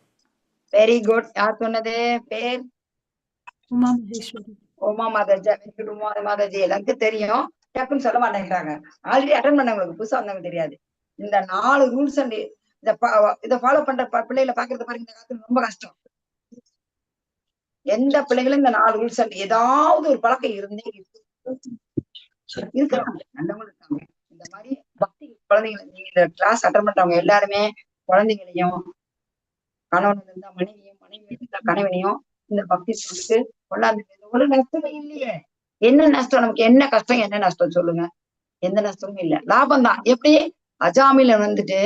Very good. யார் சொன்னது? பேர் உமா மகேஸ்வரி. உமா மாதாஜி. எல்லாருக்கும் தெரியும், டக்குன்னு சொல்ல மாட்டேங்கிறாங்க. ஆல்ரெடி அட்டன் பண்ணவங்களுக்கு, புதுசா வந்தவங்க தெரியாது. இந்த 4 ரூல்ஸ் அண்ட் இதை ஃபாலோ பண்ற பிள்ளைகளை பாக்குறது பாருங்க, இந்த காலத்துல ரொம்ப கஷ்டம். எந்த பிள்ளைகளும் இந்த 4 ரூல்ஸ் அண்ட் ஏதாவது ஒரு பழக்கம் இருந்தே இருக்கிறாங்க, நல்லவங்க இருக்காங்க. இந்த மாதிரி பக்தி குழந்தைங்களை நீங்க இந்த கிளாஸ் அட்டன் பண்றவங்க எல்லாருமே குழந்தைங்களையும் கணவன் இருந்தா மனைவியும், மனைவி இருந்தா கணவனையும் இந்த பக்தி சொல்லிட்டு கொண்டாந்து. ஒரு நஷ்டமே இல்லையே. என்ன நஷ்டம்? நமக்கு என்ன கஷ்டம், என்ன நஷ்டம் சொல்லுங்க? எந்த நஷ்டமும் இல்லை, லாபம் தான். எப்படி? அஜாமில வந்துட்டு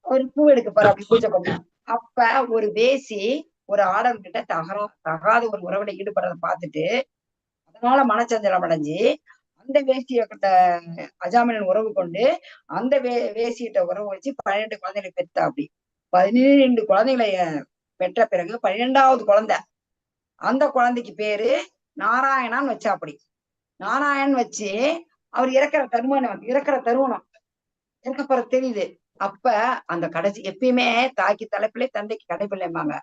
ஒரு பூ எடுக்க போற, அப்படி பூஜை பண்ண, அப்ப ஒரு வேசி ஒரு ஆடவன் கிட்ட தகாத ஒரு உறவுல ஈடுபடுறத பார்த்துட்டு அதனால மனச்சஞ்சலம் அடைஞ்சு அந்த வேசிய கிட்ட அஜாமிலன் உறவு கொண்டு அந்த வேசியிட்ட உறவு வச்சு 12 குழந்தைகளை பெற்றா. அப்படி 12 குழந்தைகளை பெற்ற பிறகு 12வது குழந்தை, அந்த குழந்தைக்கு பேரு நாராயணான்னு வச்சா. அப்படி நாராயணன் வச்சு அவர் இறக்குற தருவனம் இறக்கப்புற தெரியுது. அப்ப அந்த கடைசி எப்பயுமே தாய்க்கு தலைப்பிள்ளை தந்தைக்கு கடைப்பிள்ளைம்பாங்க.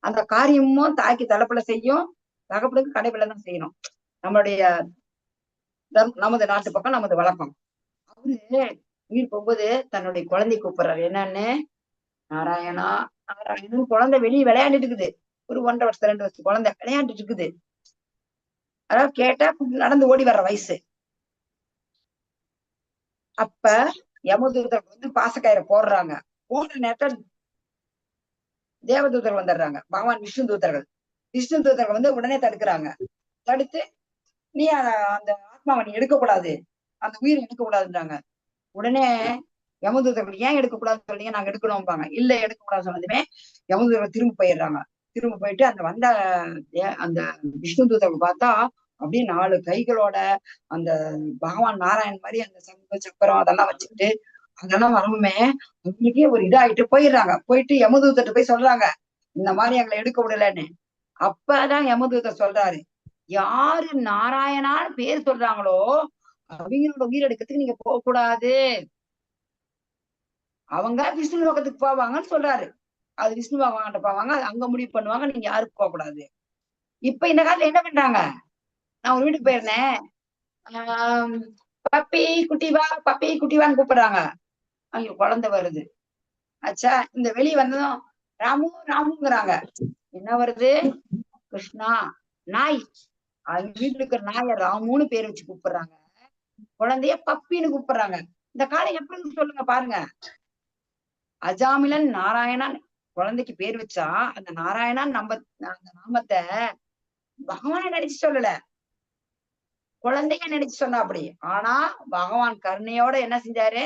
அந்த காரியமும் தாய்க்கு தலைப்பிள்ளை செய்யும், தகப்பனுக்கு கடைப்பிள்ளை தான் செய்யணும். நம்மளுடைய நமது நாட்டு பக்கம் நமது வழக்கம். அவரு உயிர் போகும்போது தன்னுடைய குழந்தை கூப்பிடுறாரு. என்னன்னு? நாராயணா நாராயணன். குழந்தை வெளியே விளையாண்டுட்டு இருக்குது. ஒரு 1.5 வருஷம் 2 வருஷம் குழந்தை விளையாண்டுட்டு இருக்குது. அதாவது கேட்டா நடந்து ஓடி வர்ற வயசு. அப்ப யமதூதர்கள் வந்து பாசக்கயிறை போடுறாங்க. போடுற நேரத்தில் தேவதூதர்கள் வந்துடுறாங்க. பகவான் விஷ்ணு தூதர்கள் வந்து உடனே தடுக்கிறாங்க. தடுத்து நீ அந்த ஆத்மாவை நீ எடுக்கக்கூடாது, அந்த உயிரை எடுக்கக்கூடாதுன்றாங்க. உடனே யமதூதர்கள் ஏன் எடுக்கக்கூடாதுன்னு சொல்றீங்க? நாங்க எடுக்கணும்பாங்க. இல்ல எடுக்கக்கூடாதுன்னு சொன்னதுமே யமதூதர்கள் திரும்ப போயிடுறாங்க. திரும்ப போயிட்டு அந்த விஷ்ணு தூதர்கள் பார்த்தா அப்படியே 4 கைகளோட அந்த பகவான் நாராயண் மாதிரி அந்த சங்க சக்கரம் அதெல்லாம் வச்சுக்கிட்டு அதெல்லாம் வரவுமே அவங்களுக்கே ஒரு இதாயிட்டு போயிடுறாங்க. போயிட்டு யமதூதர்கிட்ட போய் சொல்றாங்க, இந்த மாதிரி எங்களை எடுக்க விடலன்னு. அப்பதான் யமதூதர் சொல்றாரு, யாரு நாராயணான்னு பேர் சொல்றாங்களோ அவங்களோட உயிர் எடுக்கிறதுக்கு நீங்க போக கூடாது, அவங்க விஷ்ணு லோகத்துக்கு போவாங்கன்னு சொல்றாரு. அது விஷ்ணு பகவான்கிட்ட போவாங்க, அது அங்க முடிவு பண்ணுவாங்க, நீங்க யாருக்கு போக கூடாது. இப்ப இந்த காலத்துல என்ன பண்றாங்க? நான் ஒரு வீட்டுக்கு போயிருந்தேன், பப்பி குட்டிவான்னு கூப்பிடுறாங்க. அங்க குழந்தை வருது. ஆச்சா, இந்த வெளியே வந்ததும் ராமுங்கிறாங்க. என்ன வருது? கிருஷ்ணா. நாய், அது வீட்டுல இருக்கிற நாய ராமுன்னு பேர் வச்சு கூப்பிடுறாங்க, குழந்தைய பப்பின்னு கூப்பிடுறாங்க. இந்த காலம் எப்படி சொல்லுங்க பாருங்க. அஜாமிலன் நாராயணன் குழந்தைக்கு பேர் வச்சா அந்த நாராயணா அந்த நாமத்தை பகவானை நினைச்சு சொல்லல, குழந்தைய நினைச்சு சொன்னா அப்படி. ஆனா பகவான் கருணையோட என்ன செஞ்சாரு,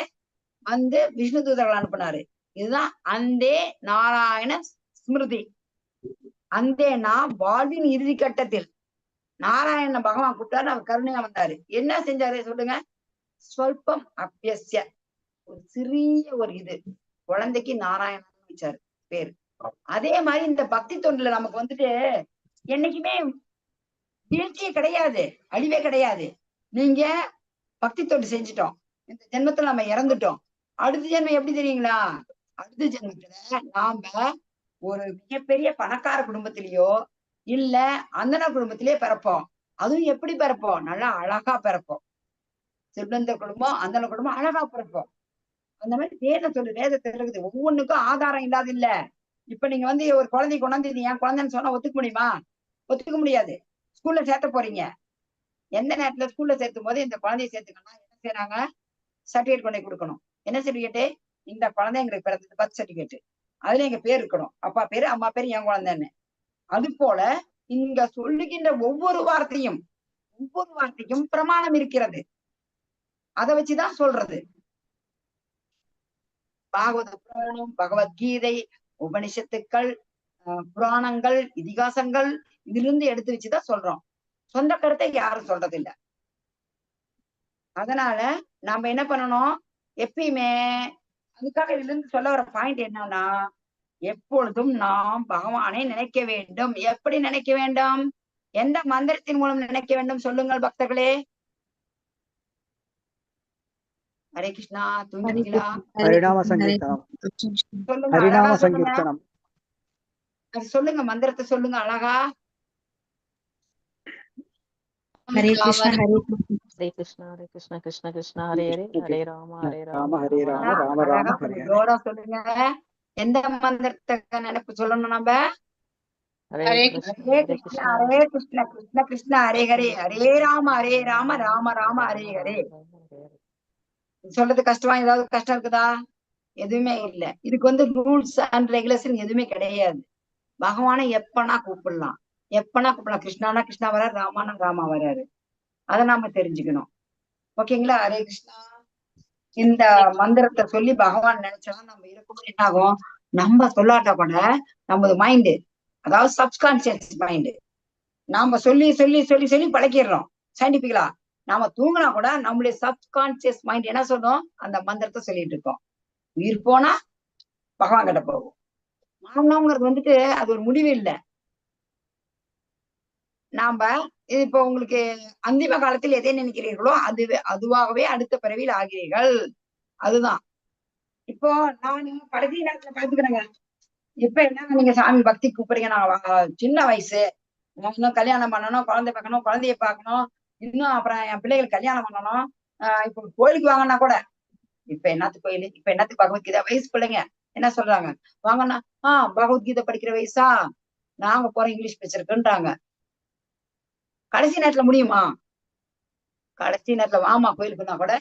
வந்து விஷ்ணு தூதர்கள் அனுப்புனாரு. இதுதான் அந்தே நாராயண ஸ்மிருதி. அந்தேனா வாழ்வின் இறுதி கட்டத்தில் நாராயண பகவான் கூப்பிட்டாரு, அவர் கருணையா வந்தாரு. என்ன செஞ்சாரு சொல்லுங்க? ஸ்வல்பம் அப்பியஸ்ய, ஒரு சிறிய ஒரு இது குழந்தைக்கு நாராயணன் வச்சாரு பேரு. அதே மாதிரி இந்த பக்தி தொண்டுல நமக்கு வந்துட்டு என்னைக்குமே வீழ்ச்சியே கிடையாது, அழிவே கிடையாது. நீங்க பக்தி தொண்டு செஞ்சுட்டோம், இந்த ஜென்மத்துல நம்ம இறந்துட்டோம். அடுத்த ஜென்மம் எப்படி தெரியுங்களா? அடுத்த ஜென்மத்துல நாம ஒரு மிகப்பெரிய பணக்கார குடும்பத்திலேயோ இல்ல அந்தன குடும்பத்திலேயே பிறப்போம். அதுவும் எப்படி பிறப்போம்? நல்லா அழகா பிறப்போம். செல்வந்தர் குடும்பம் அந்தன குடும்பம் அழகா பிறப்போம். அந்த மாதிரி வேதம் சொல்லு, வேதத்துல இருக்குது. ஒவ்வொன்றுக்கும் ஆதாரம் இல்லாத இல்ல. இப்ப நீங்க வந்து ஒரு குழந்தை கொண்டாந்து என் குழந்தைன்னு சொன்னா ஒத்துக்க முடியுமா? ஒத்துக்க முடியாது. ஸ்கூல்ல சேர்த்த போறீங்க, எந்த நேரத்துல ஸ்கூல்ல சேர்த்தும் போது இந்த குழந்தைய சேர்த்துக்கணும், என்ன செய்யறாங்க? சர்டிபிகேட் கொண்டு கொடுக்கணும். என்ன சர்டிபிகேட்டு? இந்த குழந்தை எங்களுக்கு பிறந்தது பர்த் சர்டிபிகேட், அதுல எங்க பேர் இருக்கணும், அப்பா பேரு அம்மா பேரு என் குழந்தைன்னு. அது போல இங்க சொல்லுகின்ற ஒவ்வொரு வார்த்தைக்கும் பிரமாணம் இருக்கிறது. அதை வச்சுதான் சொல்றது. பாகவத புராணம், பகவத்கீதை, உபனிஷத்துக்கள், புராணங்கள், இதிகாசங்கள், இதிலிருந்து எடுத்து வச்சுதான் சொல்றோம். சொந்த கருத்தை யாரும் சொல்றது இல்ல. அதனால நாம என்ன பண்ணணும் எப்பயுமே? அதுக்காக இதுல இருந்து சொல்ல வர பாயிண்ட் என்னன்னா, எப்பொழுதும் நாம் பகவானை நினைக்க வேண்டும். எப்படி நினைக்க வேண்டும்? எந்த மந்திரத்தின் மூலம் நினைக்க வேண்டும் சொல்லுங்கள் பக்தர்களே. ஹரே கிருஷ்ணா. தூங்கிட்டீங்களா? ஹரிநாம சங்கீர்த்தனம். சொல்லுங்க, ஹரிநாம அழகா சொல்லுங்க. சங்கீர்த்தனம். அது சொல்லுங்க, மந்திரத்தை சொல்லுங்க அழகா. ஹரே கிருஷ்ணா ஹரே ஹரே கிருஷ்ணா ஹரே கிருஷ்ணா கிருஷ்ண கிருஷ்ணா ஹரே ஹரே, ஹரே ராம ஹரே ராம ராம ஹரே ராம ராம ராம அழகா ஹரே ஹரே. ஜோரா சொல்லுங்க. எந்த மந்திரத்தை நினைப்பு சொல்லணும் நம்ம? ஹரே கிருஷ்ணா ஹரே ஹரே கிருஷ்ணா கிருஷ்ணா ஹரே கிருஷ்ணா கிருஷ்ண கிருஷ்ண ஹரே ஹரே, ஹரே ராம ராம ராம ஹரே ஹரே. சொல்றது கஷ்டமா? ஏதாவது கஷ்டம் இருக்குதா? எதுவுமே இல்ல. இதுக்கு வந்து ரூல்ஸ் அண்ட் ரெகுலேஷன் எதுவுமே கிடையாது. பகவானை எப்பனா கூப்பிடலாம், கிருஷ்ணானா கிருஷ்ணா வராரு, ராமானா ராமா வராரு. அதை நாம தெரிஞ்சுக்கணும். ஓகேங்களா? ஹரே கிருஷ்ணா. இந்த மந்திரத்தை சொல்லி பகவான் நினைச்சா நம்ம இருக்கும்போது என்ன ஆகும்? நம்ம சொல்லாட்ட கூட நமது மைண்டு, அதாவது சப்கான்சியஸ் மைண்டு, நாம சொல்லி சொல்லி சொல்லி சொல்லி பழக்கிடுறோம். சயின்டிபிக்கலா நாம தூங்கினா கூட நம்மளுடைய சப்கான்சியஸ் மைண்ட் என்ன சொல்லும்? அந்த மந்திரத்தை சொல்லிட்டு இருக்கோம். உயிர் போனா பகவான் கிட்ட போகும். மரணம்ங்கிறது வந்துட்டு அது ஒரு முடிவு இல்லை. நாம இப்போ உங்களுக்கு அந்திம காலத்தில் எதை நினைக்கிறீர்களோ அதுவாகவே அடுத்த பிறவியில் ஆகிறீர்கள். அதுதான். இப்போ நான் கடைசி நேரத்துல பாத்துக்கிறேங்க. இப்ப என்ன, நீங்க சாமி பக்தி கூப்பிடுறீங்க, நான் சின்ன வயசு, நான் இன்னும் கல்யாணம் பண்ணணும், குழந்தை பார்க்கணும், குழந்தைய பார்க்கணும், இன்னும் அப்புறம் என் பிள்ளைகள் கல்யாணம் பண்ணணும். இப்போ கோயிலுக்கு வாங்கினா கூட, இப்ப என்னத்துக்கு கோயிலு, இப்ப என்னத்துக்கு பகவத்கீதை? வயசு பிள்ளைங்க என்ன சொல்றாங்க? வாங்கன்னா பகவத்கீதை படிக்கிற வயசா, நாங்க போறோம் இங்கிலீஷ் பேசுறதுன்றாங்க. கடைசி நேரத்துல முடியுமா? கடைசி நேரத்துல ஆமா கோயிலுக்குன்னா கூட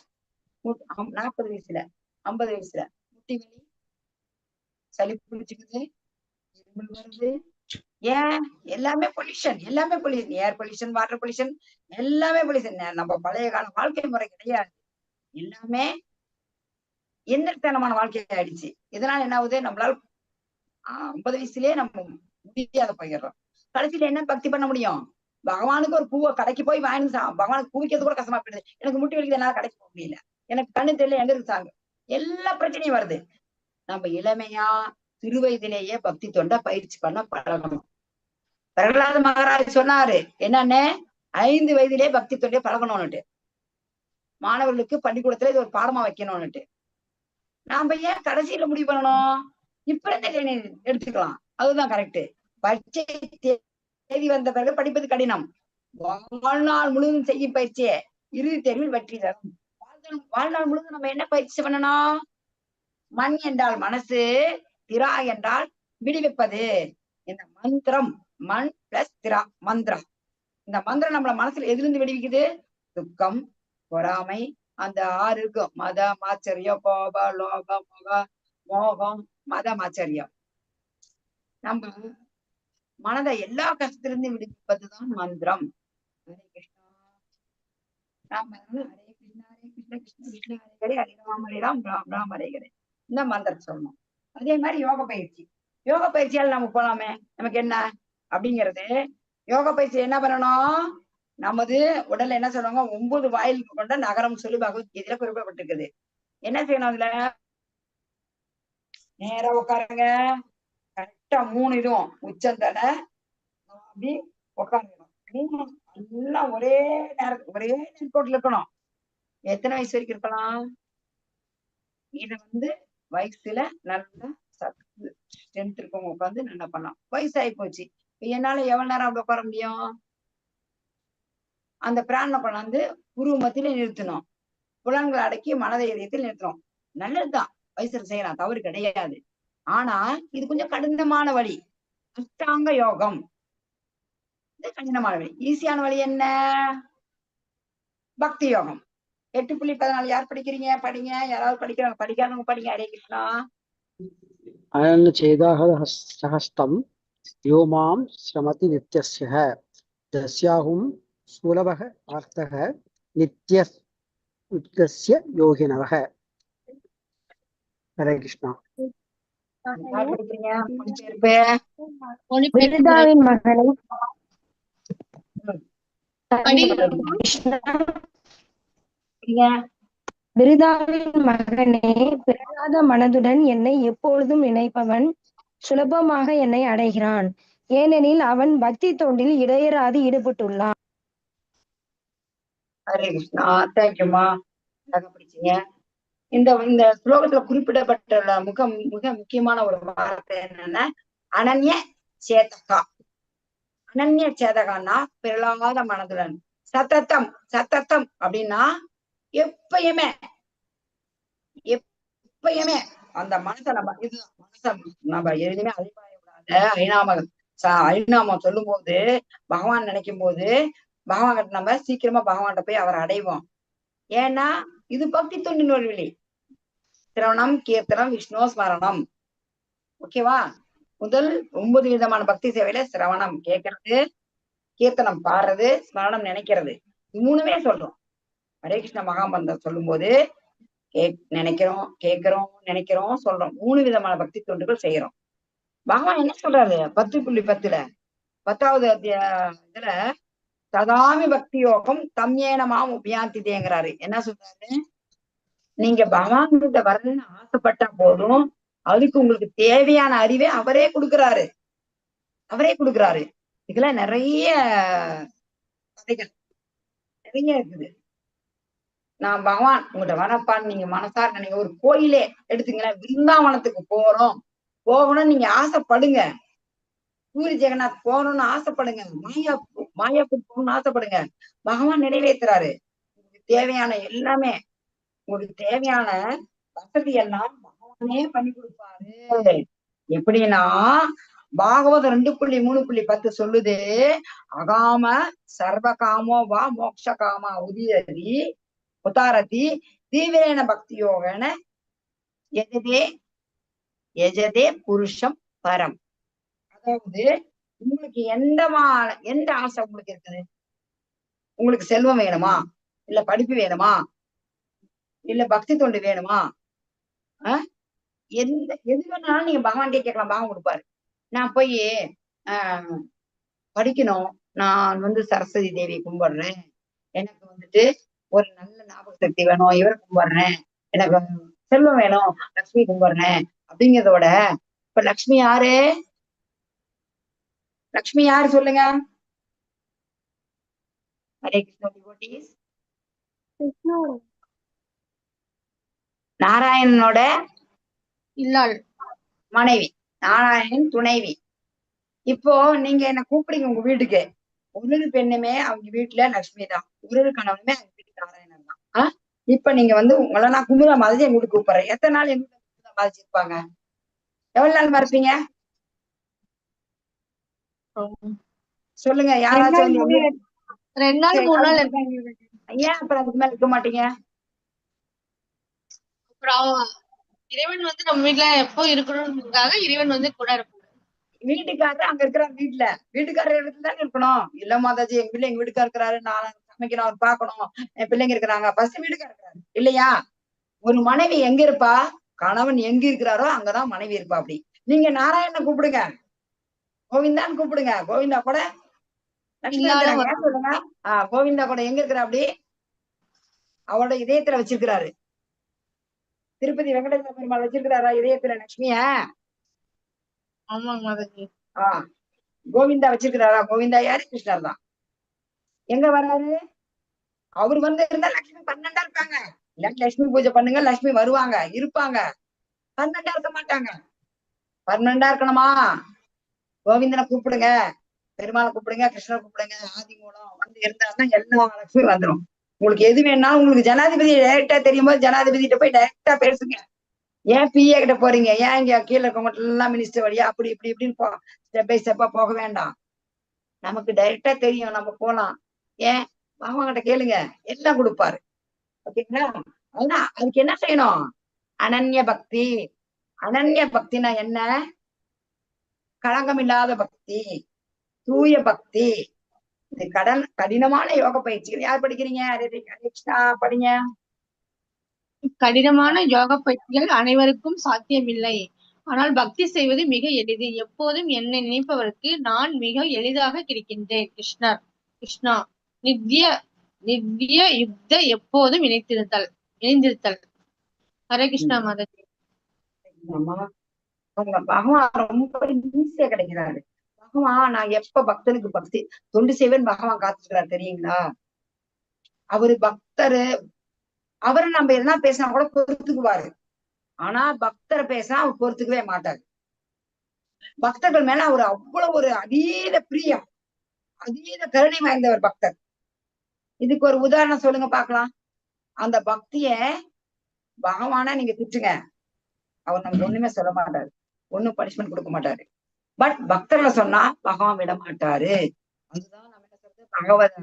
40 வயசுல 50 வயசுல முட்டி வலி, சளி பிடிச்சுக்குது, இருமல் வருது. ஏன்? எல்லாமே pollution, air pollution, water pollution, எல்லாமே பொல்யூஷன். நம்ம பழைய கால வாழ்க்கை முறை கிடையாது, எல்லாமே எந்திரத்தனமான வாழ்க்கை ஆயிடுச்சு. இதனால என்ன ஆகுது? நம்மளால 50 வயசுலயே நம்ம முடியாத போயிடுறோம். கடைசியில என்ன பக்தி பண்ண முடியும்? பகவானுக்கு ஒரு பூவை கடைக்கு போய் வாங்கி பகவானுக்கு பூவிக்கிறது கூட கஷ்டமா போயிடுது. எனக்கு முட்டி வலிக்குது, என்னால கடைக்கு போக முடியல, எனக்கு கண்ணு தெரியல, எங்க இருக்கு சாங்க, எல்லா பிரச்சனையும் வருது. நம்ம இளமையா சிறு வயதிலேயே பக்தி தொண்டை பயிற்சி பண்ண பழகணும். பிரகலாத மகாராஜ் சொன்னாரு என்னன்னு, 5 வயதிலேயே பக்தி தொண்டையை பழகணும்னுட்டு, மாணவர்களுக்கு பள்ளிக்கூடத்துல இது ஒரு பாடமா வைக்கணும்னுட்டு. நாம ஏன் கடைசியில முடிவு பண்ணணும்? இப்ப இருந்தே எடுத்துக்கலாம், அதுதான் கரெக்ட். பரீட்சை தேதி வந்த பிறகு படிப்பது கடினம். வாழ்நாள் முழுவதும் செய்யும் பயிற்சியே இறுதி தேர்வில் வெற்றி தரும். வாழ்நாள் முழுவதும் நம்ம என்ன பயிற்சி பண்ணணும்? மண் என்றால் மனசு, திரா என்றால் விடுவிப்பது. இந்த மந்திரம், மண் பிளஸ் திரா மந்திரம், இந்த மந்திரம் நம்மள மனசுல எதிலிருந்து விடுவிக்குது? துக்கம், பொறாமை, அந்த 6 இருக்கும், மத மாச்சரியம், கோப, லோக, மோகம், மத மாச்சரியம். நம்ம மனதை எல்லா கஷ்டத்திலிருந்து விடுவிப்பதுதான் மந்திரம். ஹரே கிருஷ்ணா. ராம ஹரே கிருஷ்ணா ஹரே கிருஷ்ண கிருஷ்ண கிருஷ்ண ஹரே ஹரே ஹரே ராம் ஹரே ராம் ராம் ராம் ஹரே ஹரே. இந்த மந்திரம் சொல்லணும். அதே மாதிரி யோக பயிற்சி. யோக பயிற்சியால் நம்ம போலாமே, நமக்கு என்ன அப்படிங்கிறது. யோக பயிற்சி என்ன பண்ணணும்? நமது உடல்ல என்ன சொல்றாங்க, 9 வாயில் கொண்ட நகரம் சொல்லி பகவத்கீதையில குறிப்பிடப்பட்டிருக்குது. என்ன செய்யணும்? அதுல நேரா உட்காருங்க. கரெக்டா 3 இதுவும் உச்சந்தலை அப்படி உட்காந்துக்கணும். எல்லாம் ஒரே நேர்கோட்டில் இருக்கணும். எத்தனை வயசு வரைக்கும் இருக்கலாம்? இத வயசுல நல்ல சத்து ஸ்ட்ரென்த் இருக்கவங்க உட்காந்து நல்லா பண்ணலாம். வயசாகி போச்சு, என்னால எவ்வளவு நேரம் அப்படி உட்கார முடியும்? அந்த பிராணனை கொண்டாந்து குரு மத்தியில நிறுத்தணும். புலன்களை அடக்கி மனதை இதயத்தில் நிறுத்தணும். நல்லதுதான், வயசுல செய்யலாம், தவறு கிடையாது. ஆனா இது கொஞ்சம் கடினமான வழி. அஷ்டாங்க யோகம் இது கடினமான வழி. ஈஸியான வழி என்ன? பக்தி யோகம். 8.14 யார் படிக்கிறீங்க? படிங்க. யாராவது படிக்கிறாங்க? படிக்காதவங்க படிங்க. ஹரே கிருஷ்ணா. अनन्यचेदाहस्तं यो मां श्रमति नित्यस्य तस्याहुं सुलभः अर्थः नित्यस्य योगिनवः. हरे कृष्णा. யார் படிக்கிறீங்க? மொழிபெயர்ப்பு. விருதாவின் மகனை விருதாவின் மகனே, பிறழாத மனதுடன் என்னை எப்பொழுதும் நினைப்பவன் சுலபமாக என்னை அடைகிறான். ஏனெனில் அவன் பக்தி தொண்டில் இடையறாது ஈடுபட்டுள்ளான். ஹரே கிருஷ்ணா. தேங்க்யூமா, படிச்சீங்க. இந்த ஸ்லோகத்துல குறிப்பிடப்பட்டுள்ள மிக முக்கியமான ஒரு வார்த்தை என்னன்னா அனன்ய சேதகா. அனன்ய சேதகான்னா பிறழாத மனதுடன். சத்தத்தம் சத்தத்தம் அப்படின்னா எப்பயுமே அந்த மனசை நம்ம எதுவுமே அழிவாயக்கூடாது. அழிநாமம் சொல்லும் போது, பகவான் நினைக்கும் போது பகவான் கிட்ட நம்ம சீக்கிரமா பகவான்கிட்ட போய் அவரை அடைவோம். ஏன்னா இது பக்தி தொண்டின் ஒரு வழி. சிரவணம், கீர்த்தனம், விஷ்ணு ஸ்மரணம். ஓகேவா? முதல் 9 விதமான பக்தி சேவையில சிரவணம் கேட்கறது, கீர்த்தனம் பாடுறது, ஸ்மரணம் நினைக்கிறது, 3மே சொல்றோம். ஹரே கிருஷ்ண மகாமந்திரம் சொல்லும் போது நினைக்கிறோம், கேட்கிறோம், சொல்றோம். 3 விதமான பக்தி தொண்டுகள் செய்யறோம். பகவான் என்ன சொல்றாரு? 10.10 10வது இதுல சதாமி பக்தி யோகம் தம்யேனமாம் உபியாந்திதேங்கிறாரு. என்ன சொல்றாரு? நீங்க பகவான் கிட்ட வரணும்னு ஆசைப்பட்டா போதும், அதுக்கு உங்களுக்கு தேவையான அறிவை அவரே கொடுக்குறாரு. இதுல நிறைய கதைகள் நிறைய இருக்குது. நான் பகவான் உங்கள்கிட்ட வரப்பான்னு நீங்க மனசார நினைங்க. ஒரு கோயிலே எடுத்துங்களேன், விருந்தாவனத்துக்கு போகணும்னு நீங்க ஆசைப்படுங்க. பூரி ஜெகநாத் போகணும்னு ஆசைப்படுங்க. மாயாப்பூர் போகணும்னு ஆசைப்படுங்க. பகவான் நிறைவேற்றுறாரு. உங்களுக்கு தேவையான எல்லாமே, உங்களுக்கு தேவையான வசதி எல்லாம் பகவானே பண்ணி கொடுப்பாரு. எப்படின்னா பாகவதம் 2.3.10 சொல்லுது, அகாம சர்வகாமோ வா மோக்ஷ காமா உதியதி உதாரதி தீவிரேன பக்தி யோகன எஜதே புருஷம் பரம். அதாவது உங்களுக்கு எந்த ஆசை உங்களுக்கு இருக்குது? உங்களுக்கு செல்வம் வேணுமா? இல்ல படிப்பு வேணுமா? இல்ல பக்தி தொண்டு வேணுமா? எது வேணாலும் நீங்க பகவான்கிட்ட கேட்கலாம், பகவான் கொடுப்பாரு. நான் போய் படிக்கணும், நான் சரஸ்வதி தேவி கும்பிடுறேன், எனக்கு ஒரு நல்ல ஞாபக சக்தி வேணும், இவரை கும்பிடுறேன், எனக்கு செல்வம் வேணும், லக்ஷ்மி கும்பிடுறேன் அப்படிங்கிறதோட, இப்ப லக்ஷ்மி யாரு? லக்ஷ்மி யாரு சொல்லுங்க? ஹரே கிருஷ்ணா டிவோட்டீஸ். நாராயணனோட இல்லாள் மனைவி, நாராயணன் துணைவி. இப்போ நீங்க என்ன கூப்பிடுங்க உங்க வீட்டுக்கு, ஒரு பெண்ணுமே அவங்க வீட்டுல லட்சுமி தான், ஒரு கணவனுமே அவங்க வீட்டுக்கு நாராயணன் தான். இப்ப நீங்க உங்களை நான் குமுதா மாதிரி எங்க வீட்டுக்கு கூப்பிடுறேன். எத்தனை நாள் எங்க குமுதா மாதிரி இருப்பாங்க? எவ்வளவு நாள் மறப்பீங்க சொல்லுங்க? யாராச்சும் 2 நாள் 3 நாள் ஏன் அப்புறம் அதுக்கு மேல இருக்க மாட்டீங்க? அப்புறம் இறைவன் நம்ம வீட்டுல எப்போ இருக்கணும்ன்றதுக்காக இறைவன் கூட இருப்பாங்க. வீட்டுக்காரர் அங்க இருக்கிறார், வீட்டுக்காரர் இடத்துல தானே இருக்கணும். இல்ல மாதாஜி, எங்க பிள்ளை எங்க வீட்டுக்காரர் இருக்கிறாரு, நான் சமைக்கணும், அவர் பார்க்கணும், என் பிள்ளைங்க இருக்கிறாங்க, ஃபர்ஸ்ட் வீட்டுக்காரர் இருக்கிறாரு இல்லையா? ஒரு மனைவி எங்க இருப்பா? கணவன் எங்க இருக்கிறாரோ அங்கதான் மனைவி இருப்பா. அப்படி நீங்க நாராயணனை கூப்பிடுங்க, கோவிந்தான்னு கூப்பிடுங்க. கோவிந்தா கூட லட்சுமி சொல்லுங்க. கோவிந்தா கூட எங்க இருக்கிறா? அப்படி அவரோட இதயத்துல வச்சிருக்கிறாரு. திருப்பதி வெங்கடேஸ்வர பெருமாள் வச்சிருக்கிறாரா இதயத்துல லட்சுமிய? கோவிந்தா வச்சிருக்கிறாரா? கோவிந்தா யாரு? கிருஷ்ணர் தான். எங்க வர்றாரு? அவர் வந்து இருந்தா லட்சுமி 12 இருப்பாங்க. லட்சுமி பூஜை பண்ணுங்க, லட்சுமி வருவாங்க, இருப்பாங்க. 12 இருக்க மாட்டாங்க. 12 இருக்கணுமா? கோவிந்தனை கூப்பிடுங்க, பெருமாளை கூப்பிடுங்க, கிருஷ்ணரை கூப்பிடுங்க. ஆதி மூலம் வந்து இருந்தாருன்னா எல்லா லட்சுமி வந்துடும். உங்களுக்கு எது வேணாலும், உங்களுக்கு ஜனாதிபதி டைரக்டா தெரியும் போது ஜனாதிபதி கிட்ட போய் டைரக்டா பேசுங்க. ஏன் பிஏ கிட்ட போறீங்க? ஏன் இங்க கீழே இருக்கவங்க எல்லாம் மினிஸ்டர் வழியா அப்படி இப்படி இப்படின்னு ஸ்டெப் பை ஸ்டெப்பா போக வேண்டாம். நமக்கு டைரக்டா தெரியும், நம்ம போலாம். ஏன் பகவான் கிட்ட கேளுங்க, எல்லாம் கொடுப்பாரு. ஓகேங்களா? அதுதான் அதுக்கு என்ன செய்யணும்? அனன்ய பக்தி. அனன்ய பக்தினா என்ன? களங்கம் இல்லாத பக்தி, தூய பக்தி. இது கடினமான யோக பயிற்சிகள். யார் படிக்கிறீங்க? கிருஷ்ணா படிங்க. கடினமான யோக பயிற்சிகள் அனைவருக்கும் சாத்தியமில்லை, ஆனால் பக்தி செய்வது மிக எளிது. எப்போதும் என்னை நினைப்பவருக்கு நான் மிக எளிதாக கிடைக்கின்றேன். கிருஷ்ணா நித்திய யுக்த எப்போதும் இணைந்திருத்தல். ஹரே கிருஷ்ணா மாதாஜி. பகவான் ரொம்ப ஈஸியா கிடைக்கிறாரு. பகவான் நான் எப்ப பக்தனுக்கு பக்தி தொண்டு செய்வேன் பகவான் காத்துக்கிறார் தெரியுங்களா? அவரு பக்தரு, அவரை நம்ம எதனா பேசினா கூட பொறுத்துக்குவாரு. ஆனா பக்தரை பேசினா அவர் பொறுத்துக்கவே மாட்டாரு. பக்தர்கள் மேல அவர் அவ்வளவு ஒரு அதீத பிரியம், அதீத கருணை வாய்ந்தவர் பக்தர். இதுக்கு ஒரு உதாரணம் சொல்லுங்க பாக்கலாம். அந்த பக்திய பகவானா நீங்க திட்டுங்க, அவர் நமக்கு ஒண்ணுமே சொல்ல மாட்டாரு, ஒண்ணும் பனிஷ்மெண்ட் கொடுக்க மாட்டாரு. பட் பக்தர்களை சொன்னா பகவான் விட மாட்டாரு. அதுதான் நம்ம என்ன சொல்றது, பகவத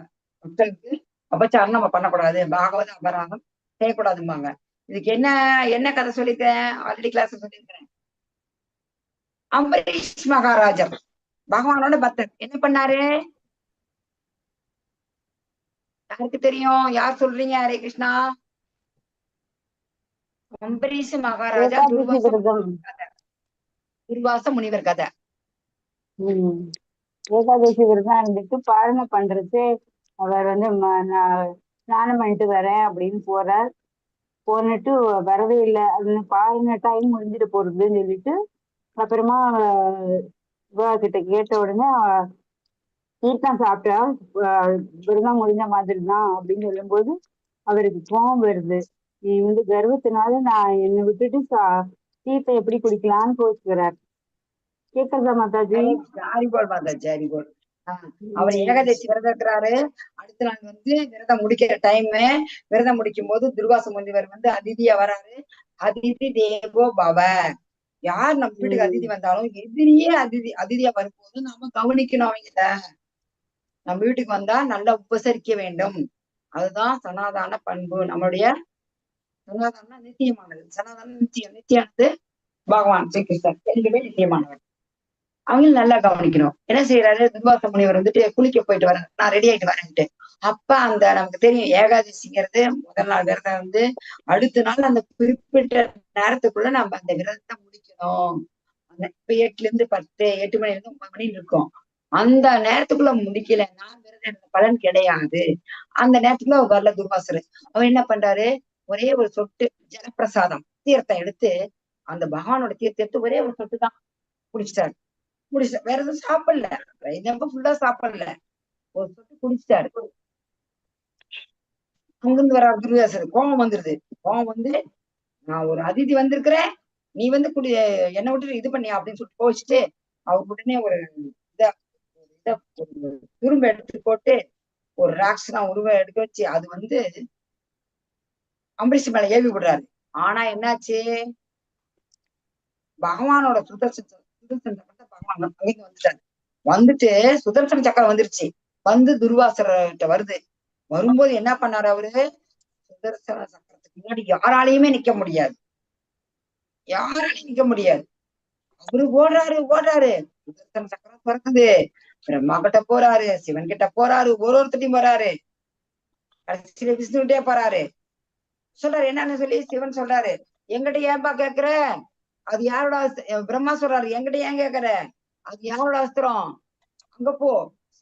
பக்தர்களுக்கு அபச்சாரம் நம்ம பண்ணக்கூடாது, பாகவத அபராதம் செய்யக்கூடாதும்பாங்க. இதுக்கு என்ன கதை சொல்லியிருக்கேன், ஆல்ரெடி கிளாஸ் சொல்லியிருக்கிறேன். அம்பரீஷ் மகாராஜர் பகவானோட பக்தர் என்ன பண்ணாரு? யாருக்கு தெரியும்? யார் சொல்றீங்க? ஹரே கிருஷ்ணா. அம்பரீஷ் மகாராஜா துர்வாச முனிவர் கதை. ஏகாதசி விரதம் இருந்துட்டு பாரணை பண்றது, அவர் வந்து ஸ்நானம் பண்ணிட்டு வரேன் அப்படின்னு போறார். போனிட்டு வரவே இல்லை. அது பாருங்க டைம் முடிஞ்சிட்டு போறதுன்னு சொல்லிட்டு அப்புறமா இவா கிட்ட கேட்ட உடனே தீர்த்தம் சாப்பிட்டா விரதம் முடிஞ்ச மாதிரி தான் அப்படின்னு சொல்லும்போது அவருக்கு கோபம் வருது. நீ வந்து கர்வத்தினால நான் என்னை விட்டுட்டு தீர்த்தம் எப்படி குடிக்கலான்னு கோச்சுக்கிறார். கேக்குறதா மாதாஜி? ஹரிபோல் மாதாஜி, ஹரிபோல். அவர் ஏகாதசி விரதம் இருக்கிறாரு. அடுத்த நாள் வந்து விரதம் முடிக்கிற டைம், விரதம் முடிக்கும் போது துர்வாச முனிவர் வந்து அதிதியா வராரு. அதிதி தேவோ பவ. யார் நம்ம வீட்டுக்கு அதிதி வந்தாலும் எதிரியே அதிதியா வரும்போது நாம கவனிக்கணும் அவங்கள. நம்ம வீட்டுக்கு வந்தா நல்லா உபசரிக்க வேண்டும். அதுதான் சனாதான பண்பு. நம்மளுடைய சனாதான நித்தியமானது. சனாதான நித்தியானது பகவான் ஸ்ரீகிருஷ்ணர் ரெண்டுமே நித்தியமானவர். அவங்களும் நல்லா கவனிக்கணும். என்ன செய்யறாரு? துர்வாச முனிவர் வந்துட்டு குளிக்க போயிட்டு வரேன், நான் ரெடி ஆயிட்டு வரேன்ட்டு. அப்ப அந்த நமக்கு தெரியும் ஏகாதசிங்கிறது முதல் நாள் விரதம் வந்து அடுத்த நாள் அந்த குறிப்பிட்ட நேரத்துக்குள்ள நம்ம அந்த விரதத்தை முடிக்கணும். இப்ப 8 to 10, 8 மணில இருந்து 9 மணி இருக்கும். அந்த நேரத்துக்குள்ள முடிக்கலைன்னா விரதம் எடுத்த பலன் கிடையாது. அந்த நேரத்துக்குள்ள அவர் வரல துர்வாசர். அவர் என்ன பண்றாரு? ஒரே ஒரு சொட்டு ஜலப்பிரசாதம் தீர்த்தம் எடுத்து, அந்த பகவானோட தீர்த்தம் எடுத்து ஒரே ஒரு சொட்டு தான் குடிச்சிட்டாரு. வேற எதுவும் சாப்பிடல, ஃபுல்லா சாப்பிடல, ஒரு சொட்டு குடிச்சிட்டாரு. அங்கிருந்து வர துர்வாசர் கோபம் வந்துருது. கோபம் வந்து, நான் ஒரு அதிதி வந்திருக்கிறேன், நீ வந்து என்னை விட்டு இது பண்ணியா அப்படின்னு சொல்லிட்டு கோவிச்சுட்டு அவர் உடனே ஒரு துரும்ப எடுத்து போட்டு ஒரு ராக்ஸ்னா உருவம் எடுக்க வச்சு அது வந்து அம்பரீஷ் மேல ஏவி விடுறாரு. ஆனா என்னாச்சு? பகவானோட சுதர்சன பகவான் அங்க வந்துட்டாரு. வந்துட்டு சுதர்சன சக்கரம் வந்துருச்சு. வந்து துர்வாசர்கிட்ட வருது. வரும்போது என்ன பண்ணாரு அவரு? சுதர்சன சக்கரத்துக்கு முன்னாடி யாராலையுமே நிக்க முடியாது, யாராலையும் நிக்க முடியாது. அவரு ஓடுறாரு. சுதர்சன சக்கரம் பிறக்குது, பிரம்மா கிட்ட போறாரு, சிவன் கிட்ட போறாரு, ஒருத்தட்டையும் போறாரு, கடைசியில விஷ்ணுகிட்டே போறாரு. சொல்றாரு என்னன்னு சொல்லி சிவன் சொல்றாரு, எங்கிட்ட ஏன்பா கேக்குற, அது யாரோட பிரம்மா சொல்றாரு என்கிட்ட ஏன் கேக்குற, அது யாரோட அஸ்திரம், அங்க போ.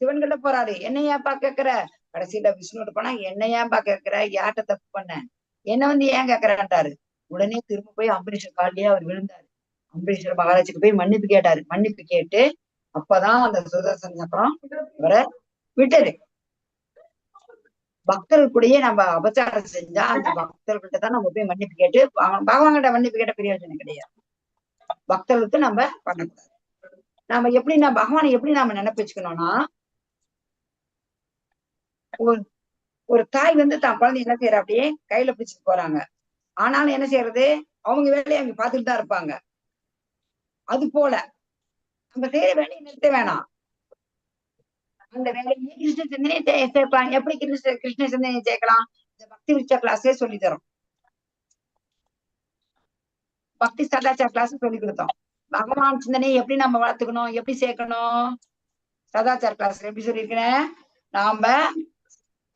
சிவன் கிட்ட போறாரு, என்ன ஏன்பா கேக்குற, கடைசியில விஷ்ணுகிட்ட போனா என்ன ஏன்பா கேக்குற, யார்கிட்ட தப்பு பண்ண, என்ன வந்து ஏன் கேக்குறான்ட்டாரு. உடனே திரும்ப போய் அம்பரீஷர் காலிலேயே அவர் விழுந்தாரு. அம்பரீஷர் மகாராஜுக்கு போய் மன்னிப்பு கேட்டாரு. மன்னிப்பு கேட்டு அப்பதான் அந்த சுதர்சன சக்கரம் அவரை விட்டது. பக்தர்கள் கூடயே நம்ம அபச்சாரம் செஞ்சா அந்த பக்தர்கள்ட்ட தான் நம்ம போய் மன்னிப்பு கேட்டு பகவான்கிட்ட மன்னிப்பு கேட்ட பிரயோஜனம் கிடையாது. பக்தர்களுக்கு நம்ம பண்ணக்கூடாது. நாம எப்படின்னா பகவானை எப்படி நாம நினைப்பு வச்சுக்கணும்னா, ஒரு தாய் வந்து தான் குழந்தை என்ன செய்யற அப்படியே கையில பிடிச்சிட்டு போறாங்க. ஆனாலும் என்ன செய்யறது, அவங்க வேலையை அவங்க பார்த்துட்டு தான் இருப்பாங்க. அது போல நம்ம செய்யற வேலையை நிறுத்த வேணாம். அந்த வேலையை கிருஷ்ண சிந்தனையை சேர்க்கலாம். எப்படி கிருஷ்ண சிந்தனையை சேர்க்கலாம், இந்த பக்தி விருட்சா கிளாஸே சொல்லி தரோம். பக்தி சதாச்சார கிளாஸ் சொல்லி கொடுத்தோம். பகவான் சிந்தனையை எப்படி நம்ம வளர்த்துக்கணும், எப்படி சேர்க்கணும், சதாச்சார கிளாஸ்ல எப்படி சொல்லியிருக்கிறேன், நாம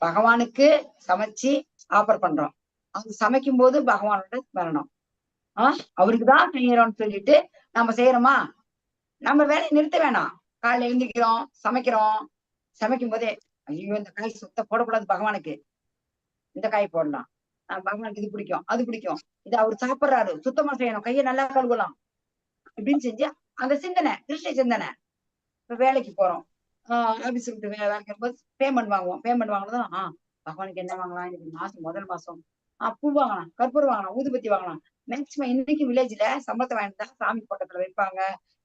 பகவானுக்கு சமைச்சு ஆஃபர் பண்றோம். அது சமைக்கும் போது பகவானோட வரணும். அவருக்குதான் செய்யறோம்னு சொல்லிட்டு நம்ம செய்யறோமா, நம்ம வேலையை நிறுத்த வேணாம். காலையில எழுந்திக்கிறோம், சமைக்கிறோம், சமைக்கும் போதே ஐயோ இந்த காய் சுத்த போடக்கூடாது, பகவானுக்கு இந்த காய் போடலாம், பகவானுக்கு இது பிடிக்கும் அது பிடிக்கும், இது அவர் சாப்பிடுறாரு சுத்தமா செய்யணும், கையை நல்லா கழுவலாம் இப்படின்னு செஞ்சு அந்த சிந்தனை கிருஷ்ண சிந்தனை. இப்ப வேலைக்கு போறோம், ஆபீஸ் விட்டு வேலைக்கு போது பேமெண்ட் வாங்குவோம். பேமெண்ட் வாங்கினதும் பகவானுக்கு என்ன வாங்கலாம், இன்னைக்கு மாசம் முதல் மாசம் பூ வாங்கலாம், கற்பூரம் வாங்கலாம், ஊதுபத்தி வாங்கலாம். மேக்சிமம் இன்னைக்கு வில்லேஜ்ல சம்பளத்தை வாங்கிட்டு தான் சாமி பக்கத்துல வைப்பாங்க.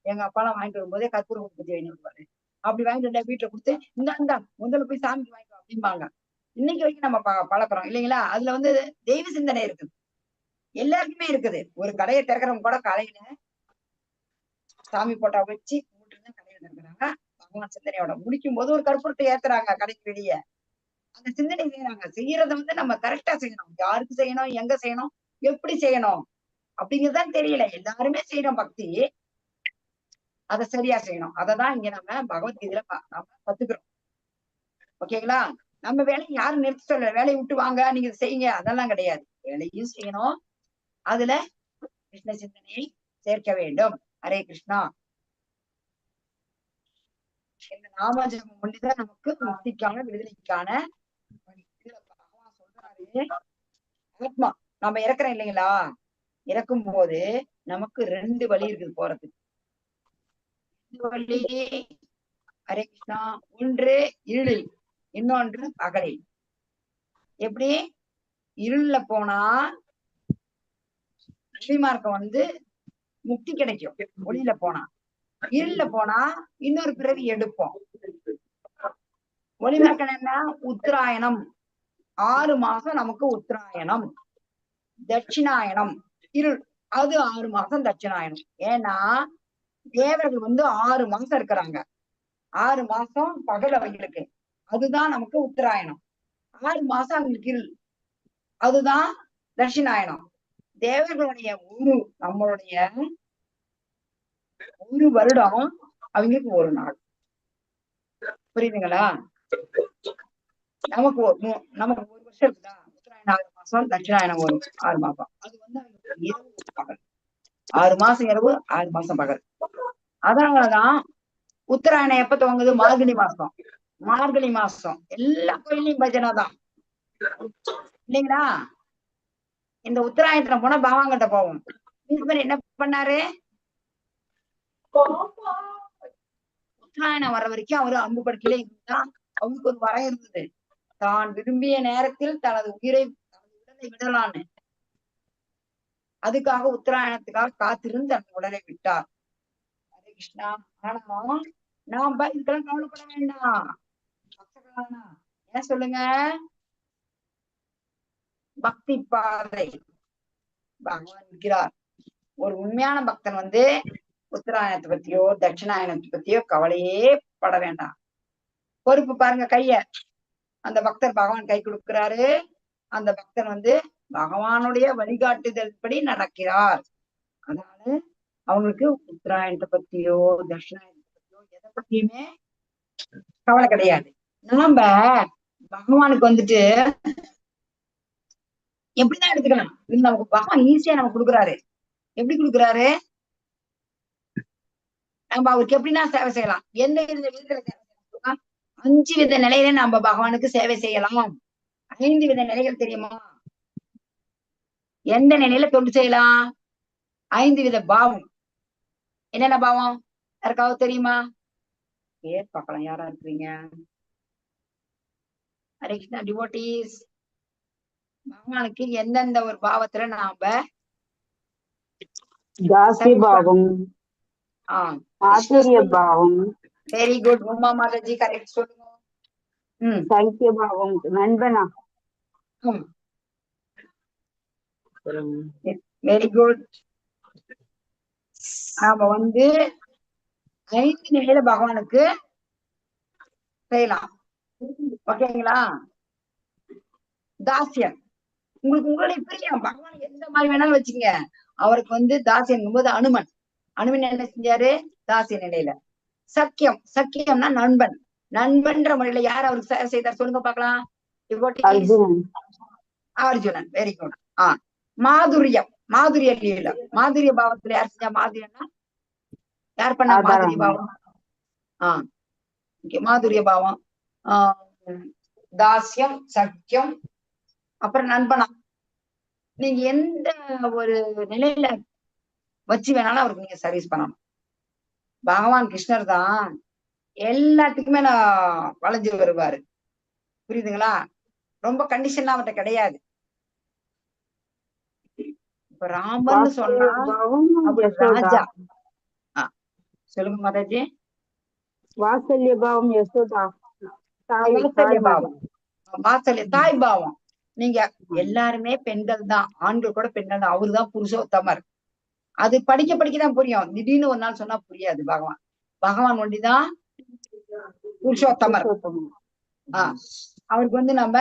எங்க அப்பாலாம் வாங்கிட்டு வரும்போதே கற்பூரம் ஊதுபத்தி வாங்கிட்டு வருவாரு. அப்படி வாங்கிட்டு வீட்டுல கொடுத்து இந்த முதல்ல போய் சாமிக்கு வாங்கிக்கோ அப்படிம்பாங்க. இன்னைக்கு வரைக்கும் நம்ம பழக்கிறோம் இல்லைங்களா. அதுல வந்து தெய்வ சிந்தனை இருக்குது, எல்லாருக்குமே இருக்குது. ஒரு கடையை திறக்கிறவங்க கூட கடையில சாமி போட்டா வச்சு கும்பிட்டுதான் கடையில திறக்கிறாங்க. பகவான் சிந்தனையோட முடிக்கும் போது ஒரு கற்பூரத்தை ஏத்துறாங்க கடைக்கு வெளியே. அந்த சிந்தனை செய்யறாங்க. செய்யறத வந்து நம்ம கரெக்டா செய்யணும். யாருக்கு செய்யணும், எங்க செய்யணும், எப்படி செய்யணும் அப்படிங்கறதுதான் தெரியல. எல்லாருமே செய்யறோம் பக்தி, அதை சரியா செய்யணும். அததான் இங்க நம்ம பகவத்கீதையில நாம கத்துக்கிறோம். ஓகேங்களா. நம்ம வேலையை யாரும் நிறுத்த சொல்ல, வேலையை விட்டு வாங்க நீங்க செய்யுங்க அதெல்லாம் கிடையாது. வேலையும் செய்யணும், அதுல கிருஷ்ண சிந்தனையை சேர்க்க வேண்டும். ஹரே கிருஷ்ணா. இந்த நாமஜபம் ஒன்றுதான் நமக்கு முக்திக்கான விடுதலைக்கான பகவான் சொல்றாரு. ஆத்மா நம்ம இறக்குறோம் இல்லைங்களா, இறக்கும் போது நமக்கு 2 வழி இருக்குது போறதுக்கு. வழி ஹரே கிருஷ்ணா. ஒன்று இருளில், இன்னொன்று பகலில். எப்படி இருள்ல போனா மார்க்கம் வந்து முக்தி கிடைக்கும், ஒளியில போனா. இருள்ல போனா இன்னொரு பிறவி எடுப்போம். ஒளி மார்க்கம் என்ன, உத்தராயணம் 6 மாசம் நமக்கு உத்தராயணம். தட்சிணாயணம் இருள், அது 6 மாசம் தட்சிணாயணம். ஏன்னா தேவர்கள் வந்து 6 மாசம் இருக்கிறாங்க, 6 மாசம் பகல் அவங்களுக்கு, அதுதான் நமக்கு உத்தராயணம். 6 மாசம் அவங்களுக்கு இருள், அதுதான் தட்சிணாயனம். தேவர்களுடைய நம்மளுடைய ஒரு வருடம் அவங்களுக்கு ஒரு நாள். புரியுதுங்களா. நமக்கு நமக்கு ஒரு வருஷம் இருக்குதா, உத்தராயணம் 6 மாசம், தட்சிணாயனம் 6 மாசம். அது வந்து அவங்களுக்கு இரவு பகல், 6 மாசம் இரவு 6 மாசம் பகல். அதனாலதான் உத்தராயணம் எப்ப துவங்குது, மார்கழி மாசம். மார்கழி மாசம் எல்லா கோயிலையும் பஜனை தான் இல்லைங்களா. இந்த உத்தராயணத்துல போனா பாவாங்கிட்ட போவோம். என்ன பண்ணாரு, உத்தராயணம் வர்ற வரைக்கும் அவரு அம்பு படுக்கையில இருந்தா அவருக்கு ஒரு வரம் இருந்தது, தான் விரும்பிய நேரத்தில் தனது உடலை விடலான்னு. அதுக்காக உத்தராயணத்துக்காக காத்திருந்து அந்த உடலை விட்டார். ஹரே கிருஷ்ணா. ஆனா நாம இதுக்கெல்லாம் கவலைப்பட வேண்டாம். ஏன் சொல்லுங்க, பக்தி பாதை பகவான் இருக்கிறார். ஒரு உண்மையான பக்தன் வந்து உத்தராயணத்தை பத்தியோ தட்சிணாயணத்தை பத்தியோ கவலையே பட வேண்டாம். பொறுப்பு பாருங்க, கைய அந்த பக்தர் பகவான் கை கொடுக்கிறாரு. அந்த பக்தன் வந்து பகவானுடைய வழிகாட்டுதல் படி நடக்கிறார். அதனால அவங்களுக்கு உத்தராயணத்தை பத்தியோ தட்சிணாயணத்தை பத்தியுமே கவலை கிடையாது. நாம பகவானுக்கு வந்துட்டு எப்படிதான் எடுத்துக்கலாம், இது நமக்கு பகவான் ஈஸியா நமக்கு கொடுக்குறாரு. எப்படி கொடுக்குறாரு? நம்ம அவருக்கு எப்படின்னா சேவை செய்யலாம். எந்த விதத்துல சேவை செய்யலாம்? 5 வித நிலையில நம்ம பகவானுக்கு சேவை செய்யலாம். 5 வித நிலைகள் தெரியுமா? எந்த நிலையில தொண்டு செய்யலாம்? 5 வித பாவம். என்னென்ன பாவம் யாருக்காவது தெரியுமா? பேர் பார்க்கலாம், யாரா இருக்கிறீங்க? ஹரே கிருஷ்ணா டிவோட்டீஸ். பகவானுக்கு எந்தெந்த ஒரு பாவத்துல நாம தாசிய பாவம், ஆச்சரிய பாவம், very good Uma Mataji, correct சொல்லுங்க. சைக்கிய பாவம், நண்பனா. Very good. நாம 5 நிலையில பகவானுக்கு செய்யலாம். ஓகேங்களா? தாசியம், உங்களுடைய பிரியம் பகவான் எந்த மாதிரி வேணாலும் வச்சுங்க. அவருக்கு தாசியம் போது அனுமன் என்ன செஞ்சாரு? தாசிய நிலையில. சக்கியம், சக்கியம்னா நண்பன். நண்பன்ற முறையில யார் அவருக்கு சேவை செய்தார் சொல்லுங்க பாக்கலாம். அர்ஜுனன். Very good. மாதுரியம், மாதுரிய லீல, மாதுரிய பாவத்துல யார் செஞ்சா? மாதுரியம்னா யார் பண்ண? மாதுரிய பாவம். மாதுரிய பாவம், தாசியம், சக்கியம், அப்புறம் நண்பனா. நீங்க எந்த ஒரு நிலையில வச்சு வேணாலும் அவருக்கு நீங்க சர்வீஸ் பண்ணணும். பகவான் கிருஷ்ணர் தான் எல்லாத்துக்குமே நான் வளைஞ்சு வருவாரு. புரியுதுங்களா? ரொம்ப கண்டிஷன்லாம் அவர்கிட்ட கிடையாது. இப்ப ராமர்னு சொன்னா அவர் ராஜா. சொல்லுங்க மாதாஜி. வாத்சல்ய பாவம், யசோதா. வாத்சல்ய பாவம், வாத்சல்ய தாய் பாவம். நீங்க எல்லாருமே பெண்கள் தான், ஆண்கள் கூட பெண்கள் தான். அவருதான் புருஷோத்தமர். அது படிக்க படிக்கதான் புரியும். திடீர்னு ஒரு நாள் சொன்னா புரியாது. பகவான் ஒண்டிதான் புருஷோத்தமர். அவருக்கு நம்ம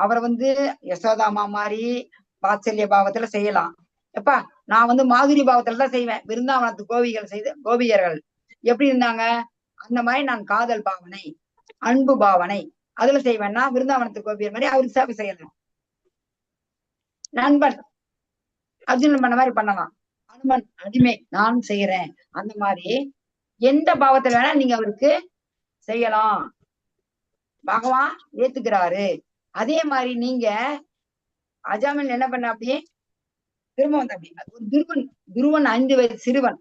அவரை யசோதாமா மாதிரி வாத்சல்ய பாவத்துல செய்யலாம். எப்பா நான் மாதுரி பாவத்துல தான் செய்வேன். விருந்தாவனத்து கோபிகர்கள் எப்படி இருந்தாங்க அந்த மாதிரி நான் காதல் பாவனை, அன்பு பாவனை அதுல செய்வேன்னா விருந்தாவனத்து கோபியர் மாதிரி அவருக்கு சேவை செய்யலாம். நண்பன் அர்ஜுனன் பண்ண மாதிரி பண்ணலாம். அனுமன் அடிமை நான் செய்யறேன். அந்த மாதிரி எந்த பாவத்துல வேணா நீங்க அவருக்கு செய்யலாம். பகவான் ஏத்துக்கிறாரு. அதே மாதிரி நீங்க அஜாமில் என்ன பண்ண? அப்படியே திரும்ப வந்த அப்படி துருவன் 5 வயது சிறுவன்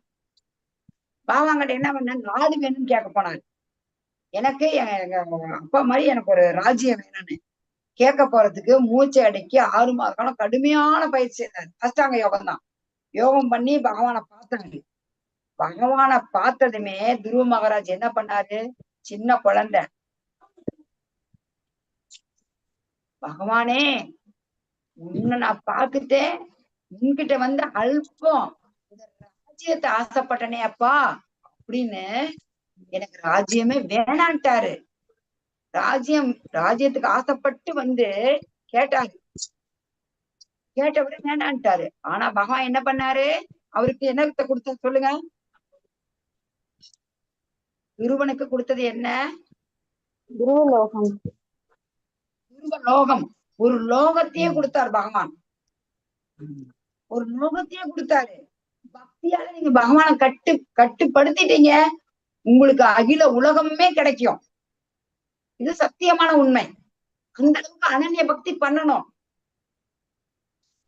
பாவாங்கிட்ட என்ன பண்ண? நாடு வேணும்னு கேட்க போனாரு. எனக்கு எங்க அப்பா மாதிரி எனக்கு ஒரு ராஜ்யம் வேணும்னு கேட்க போறதுக்கு மூச்சை அடக்கி 6 மாத காலம் கடுமையான பயிற்சி செய்தார். அஷ்டாங்க யோகம் தான். யோகம் பண்ணி பகவானை பார்த்தாரு. பகவானை பார்த்ததுமே துருவ மகாராஜ் என்ன பண்ணாரு? சின்ன குழந்தை, பகவானே உன்னை நான் பார்த்துட்டேன், உன்கிட்ட அல்பம் ராஜ்யத்தை ஆசைப்பட்டனே அப்பா அப்படின்னு எனக்கு ராஜ்யமே வேணான்ட்டாரு. ராஜ்யத்துக்கு ஆசைப்பட்டு கேட்டாரு. கேட்டவரை வேண்டான்ட்டாரு. ஆனா பகவான் என்ன பண்ணாரு? அவருக்கு என்னத்தை கொடுத்த சொல்லுங்க? குருவனுக்கு கொடுத்தது என்ன? குருலோகம். குருவலோகம். ஒரு லோகத்தையே கொடுத்தாரு பகவான். ஒரு லோகத்தையே கொடுத்தாரு. பக்தியால நீங்க பகவானை கட்டுப்படுத்திட்டீங்க, உங்களுக்கு அகில உலகமே கிடைக்கும். இது சத்தியமான உண்மை. அந்த அளவுக்கு அனன்ய பக்தி பண்ணணும்.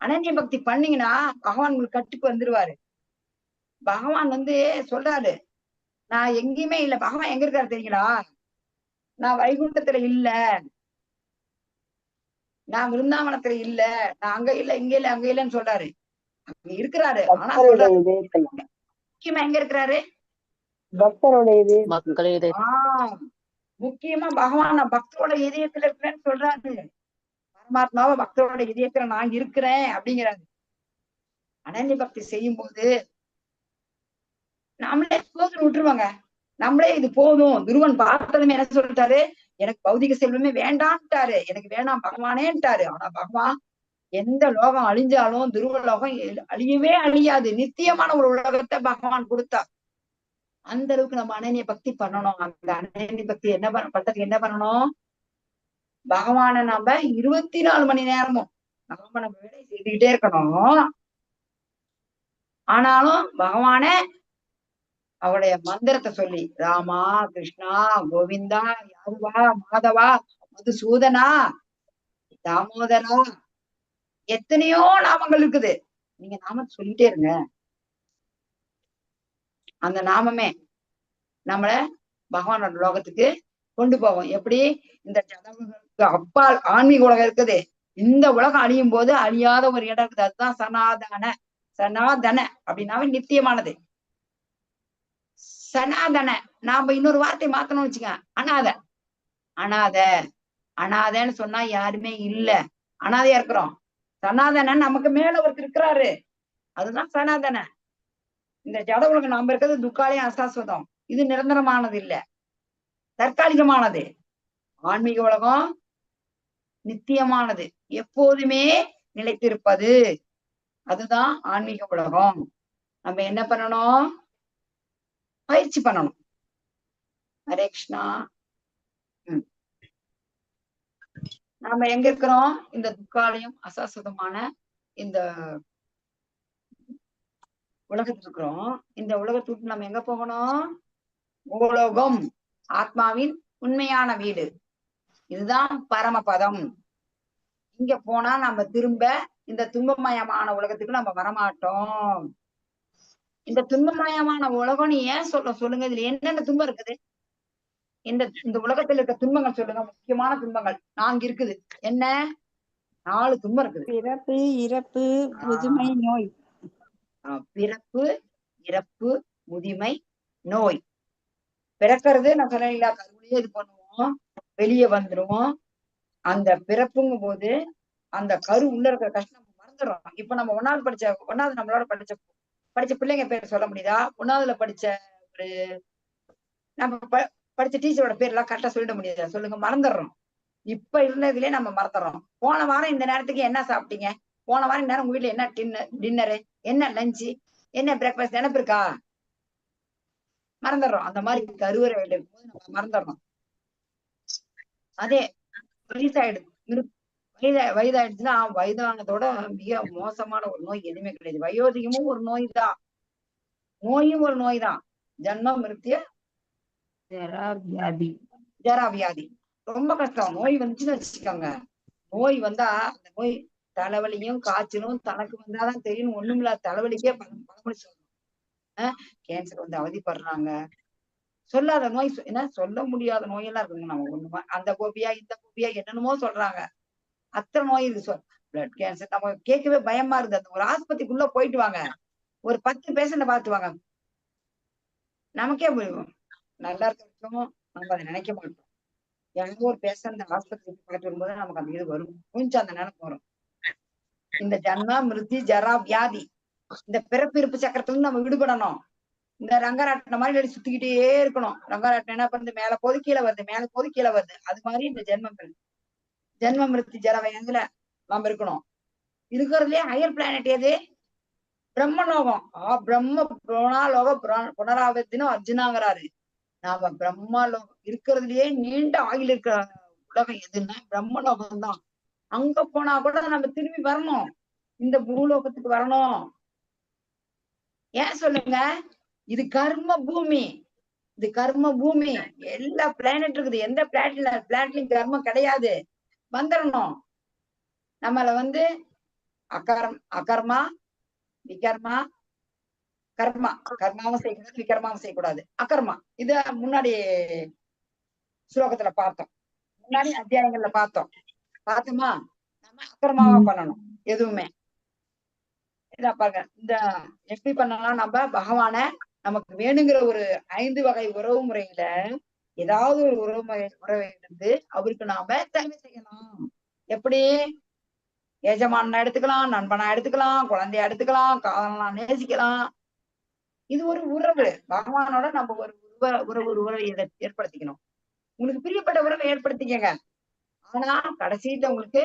அனன்ய பக்தி பண்ணீங்கன்னா பகவான் உங்களுக்கு கட்டுக்கு வந்துருவாரு. பகவான் சொல்றாரு, நான் எங்கேயுமே இல்ல. பகவான் எங்க இருக்காரு தெரியுங்களா? நான் வைகுண்டத்துல இல்ல, நான் விருந்தாவனத்துல இல்ல, நான் அங்க இல்ல, இங்க இல்ல, அங்க இல்லன்னு சொல்றாரு. அங்க இருக்கிறாரு. ஆனா சொல்றாரு முக்கியமா எங்க இருக்கிறாரு? முக்கியமா பகவான் நான் பக்தரோட இதயத்துல இருக்கிறேன்னு சொல்றாரு. பரமாத்மாவை பக்தரோட இதயத்துல நான் இருக்கிறேன் அப்படிங்கிறாரு. அனன்ய பக்தி செய்யும் போது நம்மளே போதும் விட்டுருவாங்க. நம்மளே இது போதும். துருவன் பார்த்ததுமே என்ன சொல்லிட்டாரு? எனக்கு பௌதிக செல்வமே வேண்டான்ட்டாரு. எனக்கு வேணாம் பகவானேன்ட்டாரு. ஆனா பகவான் எந்த லோகம் அழிஞ்சாலும் துருவ லோகம் அழியவே அழியாது. நித்தியமான ஒரு உலகத்தை பகவான் கொடுத்தார். அந்த அளவுக்கு நம்ம அனன்ய பக்தி பண்ணணும். அந்த அனன்ய பக்தி என்ன பண்றதுக்கு என்ன பண்ணணும்? பகவானை நாம 24 மணி நேரமும் நம்ம வேலை செய்துக்கிட்டே இருக்கணும். ஆனாலும் பகவானே அவருடைய மந்திரத்தை சொல்லி ராமா, கிருஷ்ணா, கோவிந்தா, யாதுவா, மாதவா, மதுசூதனா, தாமோதரா, எத்தனையோ நாமங்கள் இருக்குது. நீங்க நாமத்தை சொல்லிட்டே இருங்க. அந்த நாமமே நம்மள பகவானோட லோகத்துக்கு கொண்டு போவோம். எப்படி? இந்த ஜனங்களுக்கு அப்பால் ஆன்மீக உலகம் இருக்குது. இந்த உலகம் அழியும் போது அழியாத ஒரு இடம் இருக்குது. அதுதான் சனாதன. சனாதன அப்படின்னாவே நித்தியமானது. சனாதன நாம இன்னொரு வார்த்தை மாத்தணும்னு வச்சுக்க, அனாத. அனாத அனாதன்னு சொன்னா யாருமே இல்ல, அனாதையா இருக்கிறோம். சனாதனன் நமக்கு மேல ஒருத்தர் இருக்கிறாரு, அதுதான் சனாதன. இந்த ஜட உலகம் நாம இருக்கிறது துக்காலயம் அசாஸ்வதம். இது நிரந்தரமானது இல்ல, தற்காலிகமானது. ஆன்மீக உலகம் நித்தியமானது, எப்போதுமே நிலைத்திருப்பது. அதுதான் ஆன்மீக உலகம். நம்ம என்ன பண்ணணும்? பயிற்சி பண்ணணும். ஹரே கிருஷ்ணா. நாம எங்க இருக்கிறோம்? இந்த துக்காலயம் அசாஸ்வதமான இந்த உலகத்துல இருக்கிறோம். இந்த உலகத்துக்கு நம்ம எங்க போகணும்? கோலோகம், ஆத்மாவின் உண்மையான வீடு. இதுதான் பரமபதம். இங்க போனா நம்ம திரும்ப இந்த துன்பமயமான உலகத்துக்கு நம்ம வரமாட்டோம். இந்த துன்பமயமான உலகம் ஏன் சொல்லுங்க, இதுல என்னென்ன துன்பம் இருக்குது? இந்த உலகத்துல இருக்க துன்பங்கள் சொல்லுங்க, முக்கியமான துன்பங்கள் 4 இருக்குது. என்ன? 4 துன்பம் இருக்குது. பிறப்பு, இறப்பு, முதுமை, நோய். பிறப்பு, இறப்பு, முதுமை, நோய். பிறக்கிறது நான் சொன்னீங்களா, கருவிலேயே இது பண்ணுவோம், வெளியே வந்துருவோம். அந்த பிறப்புங்கும் போது அந்த கரு உள்ள இருக்கிற கஷ்டம் மறந்துடுறோம். இப்ப நம்ம ஒன்னாவது நம்மளோட படிச்ச பிள்ளைங்க பேர் சொல்ல முடியுதா? ஒன்னாவதுல படிச்ச ஒரு நம்ம படிச்ச டீச்சரோட பேர் எல்லாம் கரெக்டா சொல்லிட முடியாதா? சொல்லுங்க, மறந்துடுறோம். இப்ப இருந்ததுலயே நம்ம மறந்துடுறோம். போன வாரம் இந்த நேரத்துக்கு என்ன சாப்பிட்டீங்க? போன வாரம் இந்த நேரம் உங்க வீட்டுல என்ன டின்னரு, என்ன லஞ்சு, என்ன பிரேக்ஃபாஸ்ட் நினைப்பு இருக்கா? மறந்துடுறோம். அந்த மாதிரி கருவறை போது நம்ம மறந்துடுறோம். அதே வயதாயிடுச்சுன்னா, வயதானதோட மிக மோசமான ஒரு நோய் எதுவுமே கிடையாது. வயோதிகமும் ஒரு நோய் தான், நோயும் ஒரு நோய் தான். ஜன்மம், மிருத்யு, ஜரா வியாதி ரொம்ப கஷ்டம். நோய் வந்துச்சுன்னு வச்சுக்கோங்க, நோய் வந்தா அந்த நோய் தலைவலியும் காய்ச்சலும் தனக்கு வந்தாதான் தெரியும். ஒண்ணுமில்லாத தலைவலிக்கே பழமொழி சொல்லணும். கேன்சர் வந்து அவதிப்படுறாங்க. சொல்லாத நோய் என்ன சொல்ல முடியாத நோயெல்லாம் இருக்குங்க. நம்ம ஒண்ணுமா அந்த கோபியா இந்த கோபியா என்னென்னமோ சொல்றாங்க. அத்தனை நோய் இருக்கு. பிளட் கேன்சர் நம்ம கேட்கவே பயமா இருக்கு. அந்த ஒரு ஆஸ்பத்திரிக்குள்ள போயிட்டு வாங்க, ஒரு 10 பேஷண்ட பாத்துவாங்க, நமக்கே நல்லா இருக்கோம். நம்ம அதை நினைக்க மாட்டோம். யாரோ ஒரு பேஷண்ட் ஆஸ்பத்திரிக்கு பார்த்து வரும்போது நமக்கு அந்த இது வரும், கொஞ்சம் அந்த நினைப்பு வரும். இந்த ஜன்ம, மிருத்தி, ஜரா, வியாதி, இந்த பிறப்பு இருப்பு சக்கரத்துல நம்ம விடுபடணும். இந்த ரங்கராட்டின மாதிரி சுத்திக்கிட்டே இருக்கணும். ரங்கராட்டினம் என்ன பண்ணுது? மேல போது கீழே வருது, மேல போது கீழே வருது. அது மாதிரி இந்த ஜென்ம மிருத்தி ஜர வயதுல நாம இருக்கணும். இருக்கிறதுலயே ஹையர் பிளானட் எது? பிரம்மலோகம். பிரம்ம புனராலோக புனராவர்த்தின்னு அர்ஜுனாங்கிறாரு. நாம பிரம்மலோகம் இருக்கிறதுலயே நீண்ட ஆயுள் இருக்கிற உலகம் எதுன்னா பிரம்மலோகம் தான். அங்க போனா கூட நம்ம திரும்பி வரணும், இந்த பூலோகத்துக்கு வரணும். ஏன் சொல்லுங்க? இது கர்ம பூமி. இது கர்ம பூமி. எல்லா பிளானட் இருக்குது. எந்த பிளானட்லயும் கர்மம் கிடையாது. வந்துடணும். நம்மள வந்து அகர்மா, விகர்மா, கர்மா. கர்மாவும் செய்யக்கூடாது, விகர்மாவும் செய்யக்கூடாது. அகர்மா இத முன்னாடி ஸ்லோகத்துல பார்த்தோம், முன்னாடி அத்தியாயங்கள்ல பார்த்தோமா? நம்ம அகர்மாவா பண்ணணும் எதுவுமே. இத பாருங்க, இந்த எப்படி பண்ணலாம்? நம்ம பகவான நமக்கு வேணுங்கிற ஒரு 5 வகை உறவு முறையில ஏதாவது ஒரு உறவை எடுத்து அவருக்கு நாம தலைமை செய்யலாம். எப்படி? எஜமானா எடுத்துக்கலாம், நண்பனா எடுத்துக்கலாம், குழந்தையா எடுத்துக்கலாம், காதலனா நேசிக்கலாம். இது ஒரு உறவு. பகவானோட நம்ம ஒரு உறவை ஏற்படுத்திக்கணும். உங்களுக்கு பிரியப்பட்ட உறவை ஏற்படுத்திக்கங்க. ஆனா கடைசியில உங்களுக்கு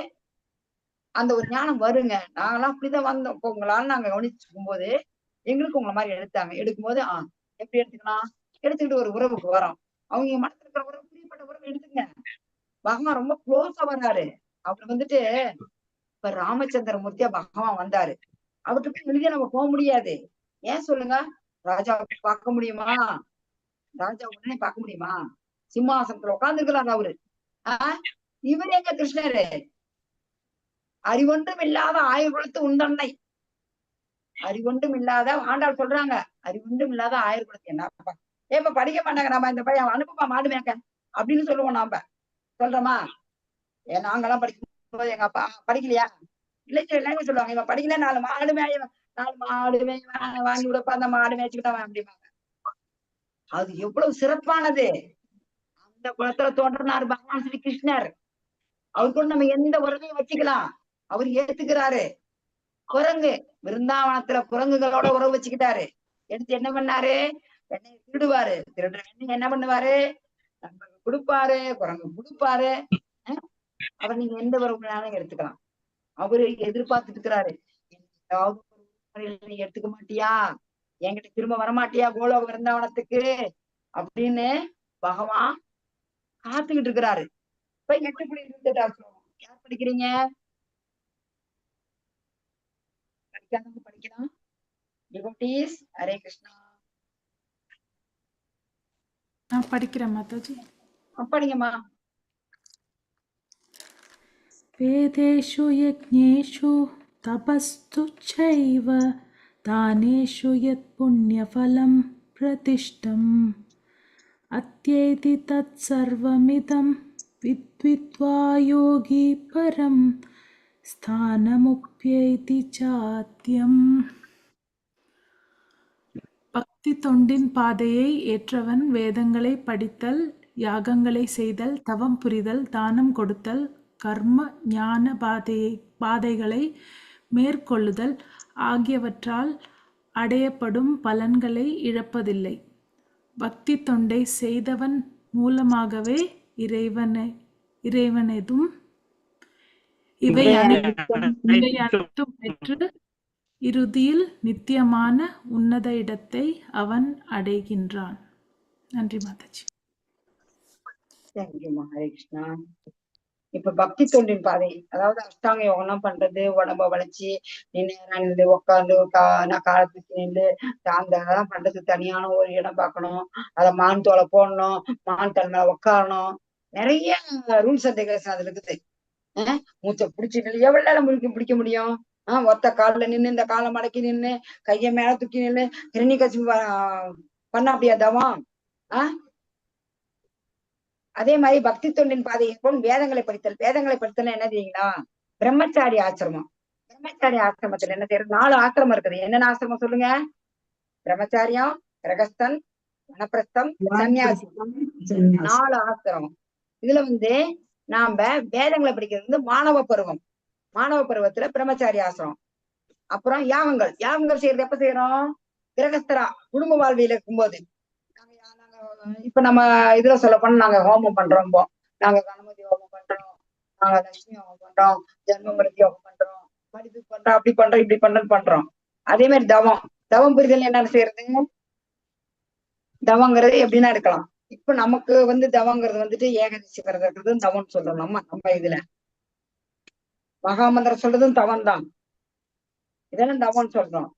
அந்த ஒரு ஞானம் வருங்க. நாங்கெல்லாம் அப்படிதான் வந்தோம். இப்போ உங்களால நாங்க கவனிச்சுக்கும் போது எங்களுக்கு உங்களை மாதிரி எடுத்தாங்க. எடுக்கும்போது எப்படி எடுத்துக்கலாம்? எடுத்துக்கிட்டு ஒரு உறவுக்கு வரோம். அவங்க மனசுல இருக்கிற உறவு பிரியப்பட்ட உறவு எடுத்துங்க. பகவான் ரொம்ப க்ளோஸா வர்றாரு. அவர் வந்துட்டு இப்ப ராமச்சந்திர மூர்த்தியா பகவான் வந்தாரு. அவர்கிட்ட எளிதா நம்ம போக முடியாது. ஏன் சொல்லுங்க? ராஜா பார்க்க முடியுமா? ராஜா உடனே பார்க்க முடியுமா? சிம்மாசனத்துல உட்கார்ந்து இருக்கிறாரு அவரு. இவர் எங்க கிருஷ்ணரு? அறிவொன்றும் இல்லாத ஆயுர்குலத்து உண்டன்னை. அறிவொன்றும் இல்லாத ஆண்டாள் சொல்றாங்க, அறிவொன்றும் இல்லாத ஆயுர்குலத்து என்னப்பா ஏப்ப படிக்க மாட்டாங்க. நம்ம இந்த பையன் அனுப்புப்பா மாடு மேய்க்க அப்படின்னு சொல்லுவோம். நாம சொல்றோமா? நாங்கெல்லாம் படிக்கும் போது எங்க அப்பா படிக்கலையா? இல்லைங்க சொல்லுவாங்க, இவன் படிக்கல 4 மாடு மேய 4 மாடு மேய் வாங்கி விடப்பா, அந்த மாடு மேய்ச்சிக்கிட்டவன் அப்படிம்பாங்க. அது எவ்வளவு சிறப்பானது. அந்த குளத்துல தோன்றினார் பகவான் ஸ்ரீ கிருஷ்ணர். அவருக்கு நம்ம எந்த உறவையும் வச்சுக்கலாம். அவர் ஏத்துக்கிறாரு. குரங்கு விருந்தாவனத்துல குரங்குகளோட உறவு வச்சுக்கிட்டாரு. எடுத்து என்ன பண்ணாரு? வெண்ணையை திருடுவாரு. திருடுற வெண்ணெய் என்ன பண்ணுவாரு? நண்பர்கள் கொடுப்பாரு, குரங்கு கொடுப்பாரு. அவர் நீங்க எந்த உறவுனாலும் எடுத்துக்கலாம். அவரு எதிர்பார்த்துட்டு இருக்கிறாரு. நீ எடுத்துக்க மாட்டியா? என்கிட்ட திரும்ப வரமாட்டியா கோலோக விருந்தாவனத்துக்கு அப்படின்னு பகவான் காத்துக்கிட்டு இருக்கிறாரு. இப்ப 8.28 யார் படிக்கிறீங்க? படிக்காதவங்க படிக்கலாம். டிவோட்டீஸ், ஹரே கிருஷ்ணா. நான் படிக்கிறேன் மாதாஜி. படிங்கம்மா. வேதேஷு யஜ்ஞேஷு தபஸ்து சைவ தானேஷு யத் புண்ணியஃபலம் பிரதிஷ்டம் அத்யேதி தத் சர்வமிதம் வித்வித்வா யோகி பரம் ஸ்தானமுப்யேதி சாத்யம். பக்தி தொண்டின் பாதையை ஏற்றவன் வேதங்களை படித்தல், யாகங்களை செய்தல், தவம் புரிதல், தானம் கொடுத்தல், கர்ம ஞான பாதைகளை மேற்கொள்ளுதல் ஆகியவற்றால் அடையப்படும் பலன்களை இழப்பதில்லை. பக்தி தொண்டை செய்தவன் மூலமாகவே இறைவனதும் இவை அனைத்தும் பெற்று இறுதியில் நித்தியமான உன்னத இடத்தை அவன் அடைகின்றான். நன்றி மாதாஜி. தேங்க்யூமா. ஹரே கிருஷ்ணா. இப்ப பக்தி தொண்டின் பாதை, அதாவது அஷ்டாங்க யோகம்லாம் பண்றது, உடம்ப வளைச்சு நின்று உட்காந்து நான் காலத்துக்கு நின்று அதெல்லாம் பண்றது தனியான ஒரு இடம் பார்க்கணும். அத மான் தோலை போடணும், மான் தலை மேல உட்காரணும். நிறைய ரூல்ஸ் அண்ட் ரெகுலேஷன் அதுல இருக்குது. மூச்சை பிடிச்சிட்டு எவ்வளவு நேரம் பிடிக்க முடியும்? ஒத்த காலில் நின்று இந்த காலை மடக்கி நின்று கையை மேல தூக்கி நின்று ஹிரண்ய கசிப்பு பண்ண அப்படியா தவம்? அதே மாதிரி பக்தி தொண்டின் பாதையை போல் வேதங்களை படித்தல். வேதங்களை படித்தல் என்ன தெரியுங்களா? பிரம்மச்சாரி ஆசிரமம். பிரம்மச்சாரி ஆசிரமத்துல என்ன செய்யறது? 4 ஆசிரமம் இருக்குது. என்னென்ன ஆசிரமம் சொல்லுங்க? பிரம்மச்சாரியம், கிரகஸ்தன், வனப்பிரஸ்தம், சன்னியாசி. 4 ஆசிரமம். இதுல நாம வேதங்களை படிக்கிறது மாணவ பருவம். மாணவ பருவத்துல பிரம்மச்சாரி ஆசிரமம். அப்புறம் யாகங்கள் செய்யறது எப்ப செய்யறோம்? கிரகஸ்தரா குடும்ப வாழ்வியல் இருக்கும்போது. இப்ப நம்ம இதுல சொல்ல போனா நாங்க ஹோமம் பண்றோம். நாங்க கணபதி ஹோமம் பண்றோம், நாங்க லட்சுமி ஹோமம் பண்றோம், ஜென்மமிருத்தி ஹோமம் பண்றோம், படிப்பு பண்றோம், அப்படி பண்றோம், இப்படி பண்றோம். அதே மாதிரி தவம் புரிதல் என்னென்ன செய்யறது? தவங்கிறது எப்படின்னா இருக்கலாம். இப்ப நமக்கு தவங்கிறது ஏகாதசி விரதம் தவம்னு சொல்றோம். நம்ம இதுல மகாமந்திரம் சொல்றதும் தவம் தான். இதெல்லாம் தவம்னு சொல்றோம்.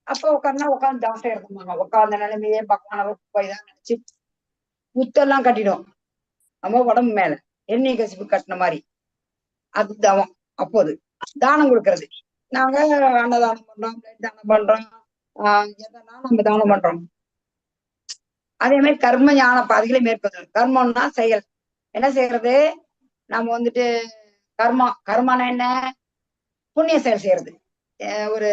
அப்ப உட்காந்து தவம் செய்யறதுமாங்க. உட்கார்ந்த நிலைமையே பகவான போய்தான் நினைச்சு புத்தெல்லாம் கட்டிடும் நம்ம உடம்பு மேல, எண்ணெய் கசிப்பு கட்டின மாதிரி. அது தவம். அப்போது தானம் கொடுக்கறது. நாங்க அன்னதானம் பண்றோம், தானம் பண்றோம், எதனாலும் நம்ம தானம் பண்றோம். அதே மாதிரி கர்ம ஞான பாதைகளை மேற்கொள்ளுதல். கர்மம்னா செயல். என்ன செய்யறது? நம்ம கர்மானா என்ன? புண்ணிய செயல் செய்யறது. ஒரு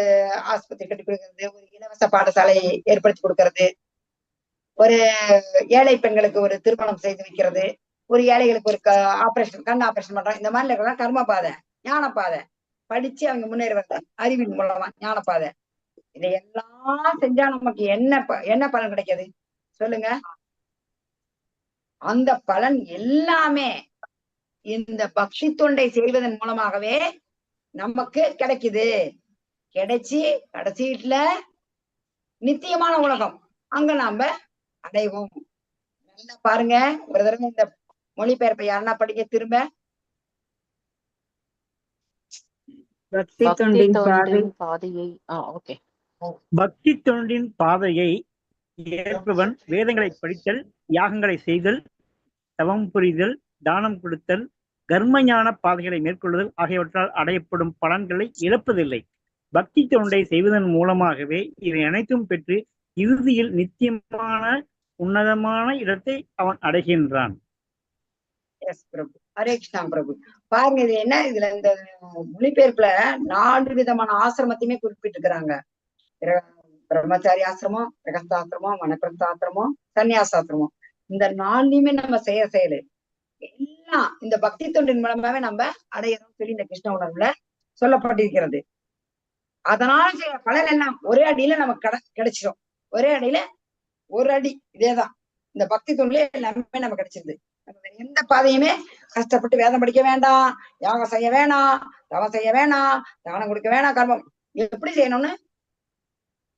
ஆஸ்பத்திரி கட்டி கொடுக்கறது, ஒரு இலவச பாடசாலை ஏற்படுத்தி கொடுக்கறது, ஒரு ஏழை பெண்களுக்கு ஒரு திருமணம் செய்து வைக்கிறது, ஒரு ஏழைகளுக்கு ஒரு கண் ஆபரேஷன் பண்றோம். இந்த மாதிரி இருக்கலாம் கர்ம பாதை. ஞான பாதை படிச்சு அவங்க முன்னேறுவாங்க அறிவின் மூலமா. ஞான பாதை. இதையெல்லாம் செஞ்சா நமக்கு என்ன பலன் கிடைக்காது சொல்லுங்க? அந்த பலன் எல்லாமே இந்த பக்தி தொண்டை செய்வதன் மூலமாகவே நமக்கு கிடைக்குது. கிடைச்சி கடைசீட்டுல நித்தியமான உலகம், அங்க நாம அடைவோம். நல்லா பாருங்க, ஒரு தடவை இந்த மொழிபெயர்ப்பை யாருன்னா படிக்க திரும்ப. பக்தி பக்தி தொண்டின் பாதை தொண்டின் பாதையை ஓகே. பக்தி தொண்டின் பாதையை ஏற்பவன் வேதங்களை படித்தல், யாகங்களை செய்தல், தவம் புரிதல், தானம் கொடுத்தல், கர்மஞான பாதைகளை மேற்கொள்ளுதல் ஆகியவற்றால் அடையப்படும் பலன்களை இழப்பதில்லை. பக்தி தொண்டை செய்வதன் மூலமாகவே இவை அனைத்தும் பெற்று இறுதியில் நித்தியமான உன்னதமான இடத்தை அவன் அடைகின்றான். எஸ் பிரபு, ஹரே கிருஷ்ணா பிரபு. பாருங்க, இது என்ன, இதுல இந்த மொழிபெயர்ப்புல 4 விதமான ஆசிரமத்தையுமே குறிப்பிட்டிருக்கிறாங்க. பிரம்மச்சாரி ஆசிரமம், கிரகஸ்தாசிரமம், வனப்பிரஸ்தாசிரமம், சன்னியாசாசிரமம். இந்த 4லையுமே நம்ம செயல் எல்லாம் இந்த பக்தி தொண்டின் மூலமாவே நம்ம அடையணும் சொல்லி இந்த கிருஷ்ண உணர்வுல சொல்லப்பட்டிருக்கிறது. அதனால செய்ய பலன் எல்லாம் ஒரே அடியில நமக்கு கிடைச்சிடும். ஒரே அடியில ஒரு அடி. இதேதான் இந்த பக்தி தொண்டிலே எல்லாமே நமக்கு கிடைச்சிருது. எந்த பாதையுமே கஷ்டப்பட்டு வேதம் படிக்க வேண்டாம், யாகம் செய்ய வேணாம், தவம் செய்ய வேணாம், தானம் கொடுக்க வேணாம், கர்மம் எப்படி செய்யணும்னு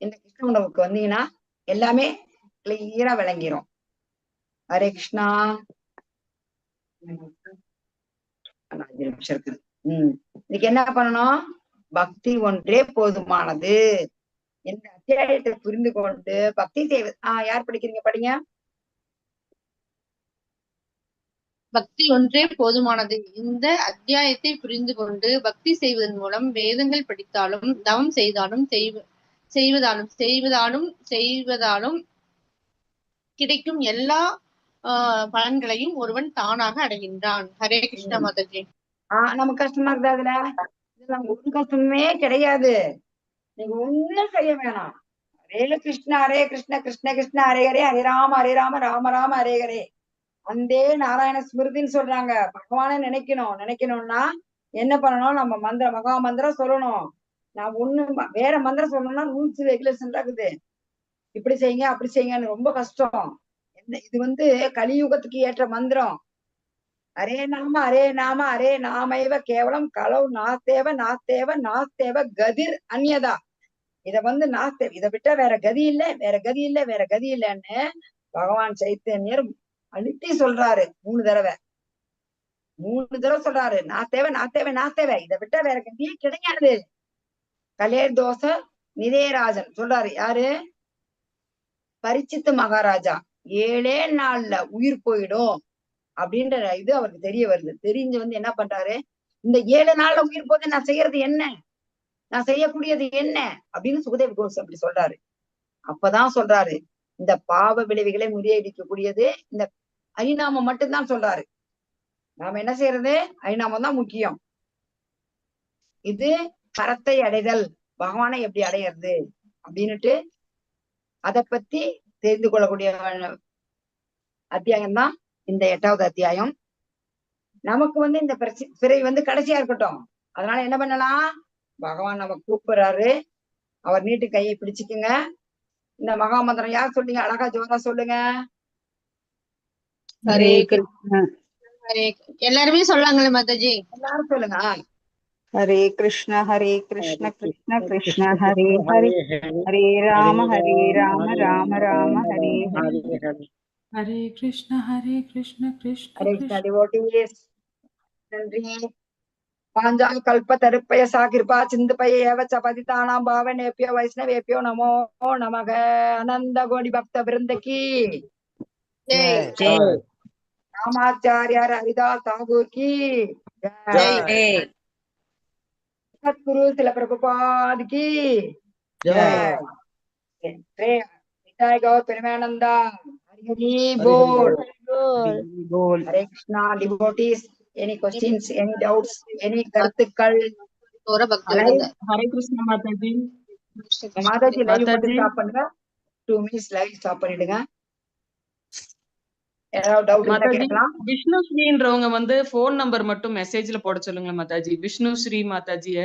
இந்த கிருஷ்ண உணவுக்கு வந்தீங்கன்னா எல்லாமே கிளியரா விளங்கிரும். ஹரே கிருஷ்ணா. 5 நிமிஷம் இருக்குது. இன்னைக்கு என்ன பண்ணணும்? பக்தி ஒன்றே போதுமானது. இந்த அத்தியாயத்தை புரிந்து கொண்டு பக்தி செய்வது. யார் படிக்கிறீங்க? படிங்க. பக்தி ஒன்றே போதுமானது. இந்த அத்தியாயத்தை புரிந்து கொண்டு பக்தி செய்வதன் மூலம் வேதங்கள் படித்தாலும், தவம் செய்தாலும், செய்வதாலும் கிடைக்கும் எல்லா பலன்களையும் ஒருவன் தானாக அடைகின்றான். ஹரே கிருஷ்ண மாதாஜி. நமக்கு கஷ்டமா இருக்குதா? இதுல ஒரு கஷ்டமே கிடையாது. நீங்க ஒண்ணும் செய்ய வேணாம். ஹரே கிருஷ்ண ஹரே கிருஷ்ண கிருஷ்ண கிருஷ்ண ஹரே ஹரே, ஹரே ராம ராம ராம ஹரே ஹரே. அந்தே நாராயண ஸ்மிருதின்னு சொல்றாங்க. பகவானை நினைக்கணும்னா என்ன பண்ணணும்? நம்ம மகா மந்திரம் சொல்லணும். நான் வேற மந்திரம் சொல்லணும்னா ரூல்ஸ் ரெகுலேஷன் இருக்குது. இப்படி செய்யுங்க அப்படி செய்யுங்கன்னு ரொம்ப கஷ்டம். இது கலியுகத்துக்கு ஏற்ற மந்திரம். அரே நாம அரே நாமைவ கேவலம் கலவு நாஸ்தேவ கதிர் அந்நியதா. இத நாஸ்தேவ, இதை விட்டா வேற கதி இல்லைன்னு பகவான் சைத்தன்யர் அழுத்தி சொல்றாரு. 3 தடவை சொல்றாரு. நாஸ்தேவ, இதை விட்டா வேற கதியே கிடையாது. கலேர் தோச நிதேராஜன் சொல்றாரு. யாரு? பரிச்சித்து மகாராஜா. 7 நாள்ல உயிர் போயிடும் அப்படின்ற இது அவருக்கு தெரிய வருது. தெரிஞ்சு என்ன பண்றாரு? இந்த 7 நாள்ல உயிர் போது நான் செய்யறது என்ன, நான் செய்யக்கூடியது என்ன அப்படின்னு சுகதேவ கோஸ் அப்படி சொல்றாரு. அப்பதான் சொல்றாரு, இந்த பாவ விளைவுகளை முறியடிக்கக்கூடியது இந்த ஹரிநாமம் மட்டும்தான் சொல்றாரு. நாம என்ன செய்யறது? ஹரிநாமம் தான் முக்கியம். இது பரத்தை அடைதல், பகவானை எப்படி அடையிறது அப்படின்னுட்டு அதை பத்தி தெரிந்து கொள்ளக்கூடிய அத்தியாயம் தான் இந்த 8வது அத்தியாயம். நமக்கு இந்த பிறை கடைசியா இருக்கட்டும். அதனால என்ன பண்ணலாம்? பகவான் நம்ம கூப்பிடுறாரு, அவர் நீட்டு கையை பிடிச்சுக்குங்க. இந்த மகா மந்திரம் யார் சொல்றீங்க? அழகா ஜோரா சொல்லுங்க. ஹரே கிருஷ்ண. எல்லாருமே சொல்லாங்களே மாதாஜி, எல்லாரும் சொல்லுங்க. ஹரே கிருஷ்ண கிருஷ்ண கிருஷ்ண ஹரே ஹரே, ஹரே ராம ராம ராம ஹரே ஹரே. ஹரே கிருஷ்ண கிருஷ்ண கிருஷ்ண. டிவோட்டீஸ், நன்றி. பாஞ்சா கல்ப தருப்பயசா கிருபா சிந்துபய ஏவச்ச பதிதானாம் பாவனேபியோ வைஷ்ணவேபியோ நமோ நமக. அனந்த கோடி பக்த விருந்தகி ராமாச்சாரியார் ஹரிதாஸ் தாகூர் கி ஜெய். சத்குரு சில பிரபுபாத் கி ஜெய். கௌர் பிரேமானந்தா ஹரி போல். Hare Krishna. Devotees, any questions, any doubts, any கருத்துக்கள்? ஹரே கிருஷ்ணா மாதாஜி. மாதாஜி லைவ் மட்டும் ஸ்டாப் பண்ணுங்க. 2 minutes லைவ் ஸ்டாப் பண்ணிடுங்க. ஏதாவது டவுட் இருந்தா கேட்கலாம். விஷ்ணு ஸ்ரீன்றவங்க ஃபோன் நம்பர் மட்டும் மெசேஜ்ல போட சொல்லுங்க மாதாஜி. விஷ்ணு ஸ்ரீ மாதாஜிய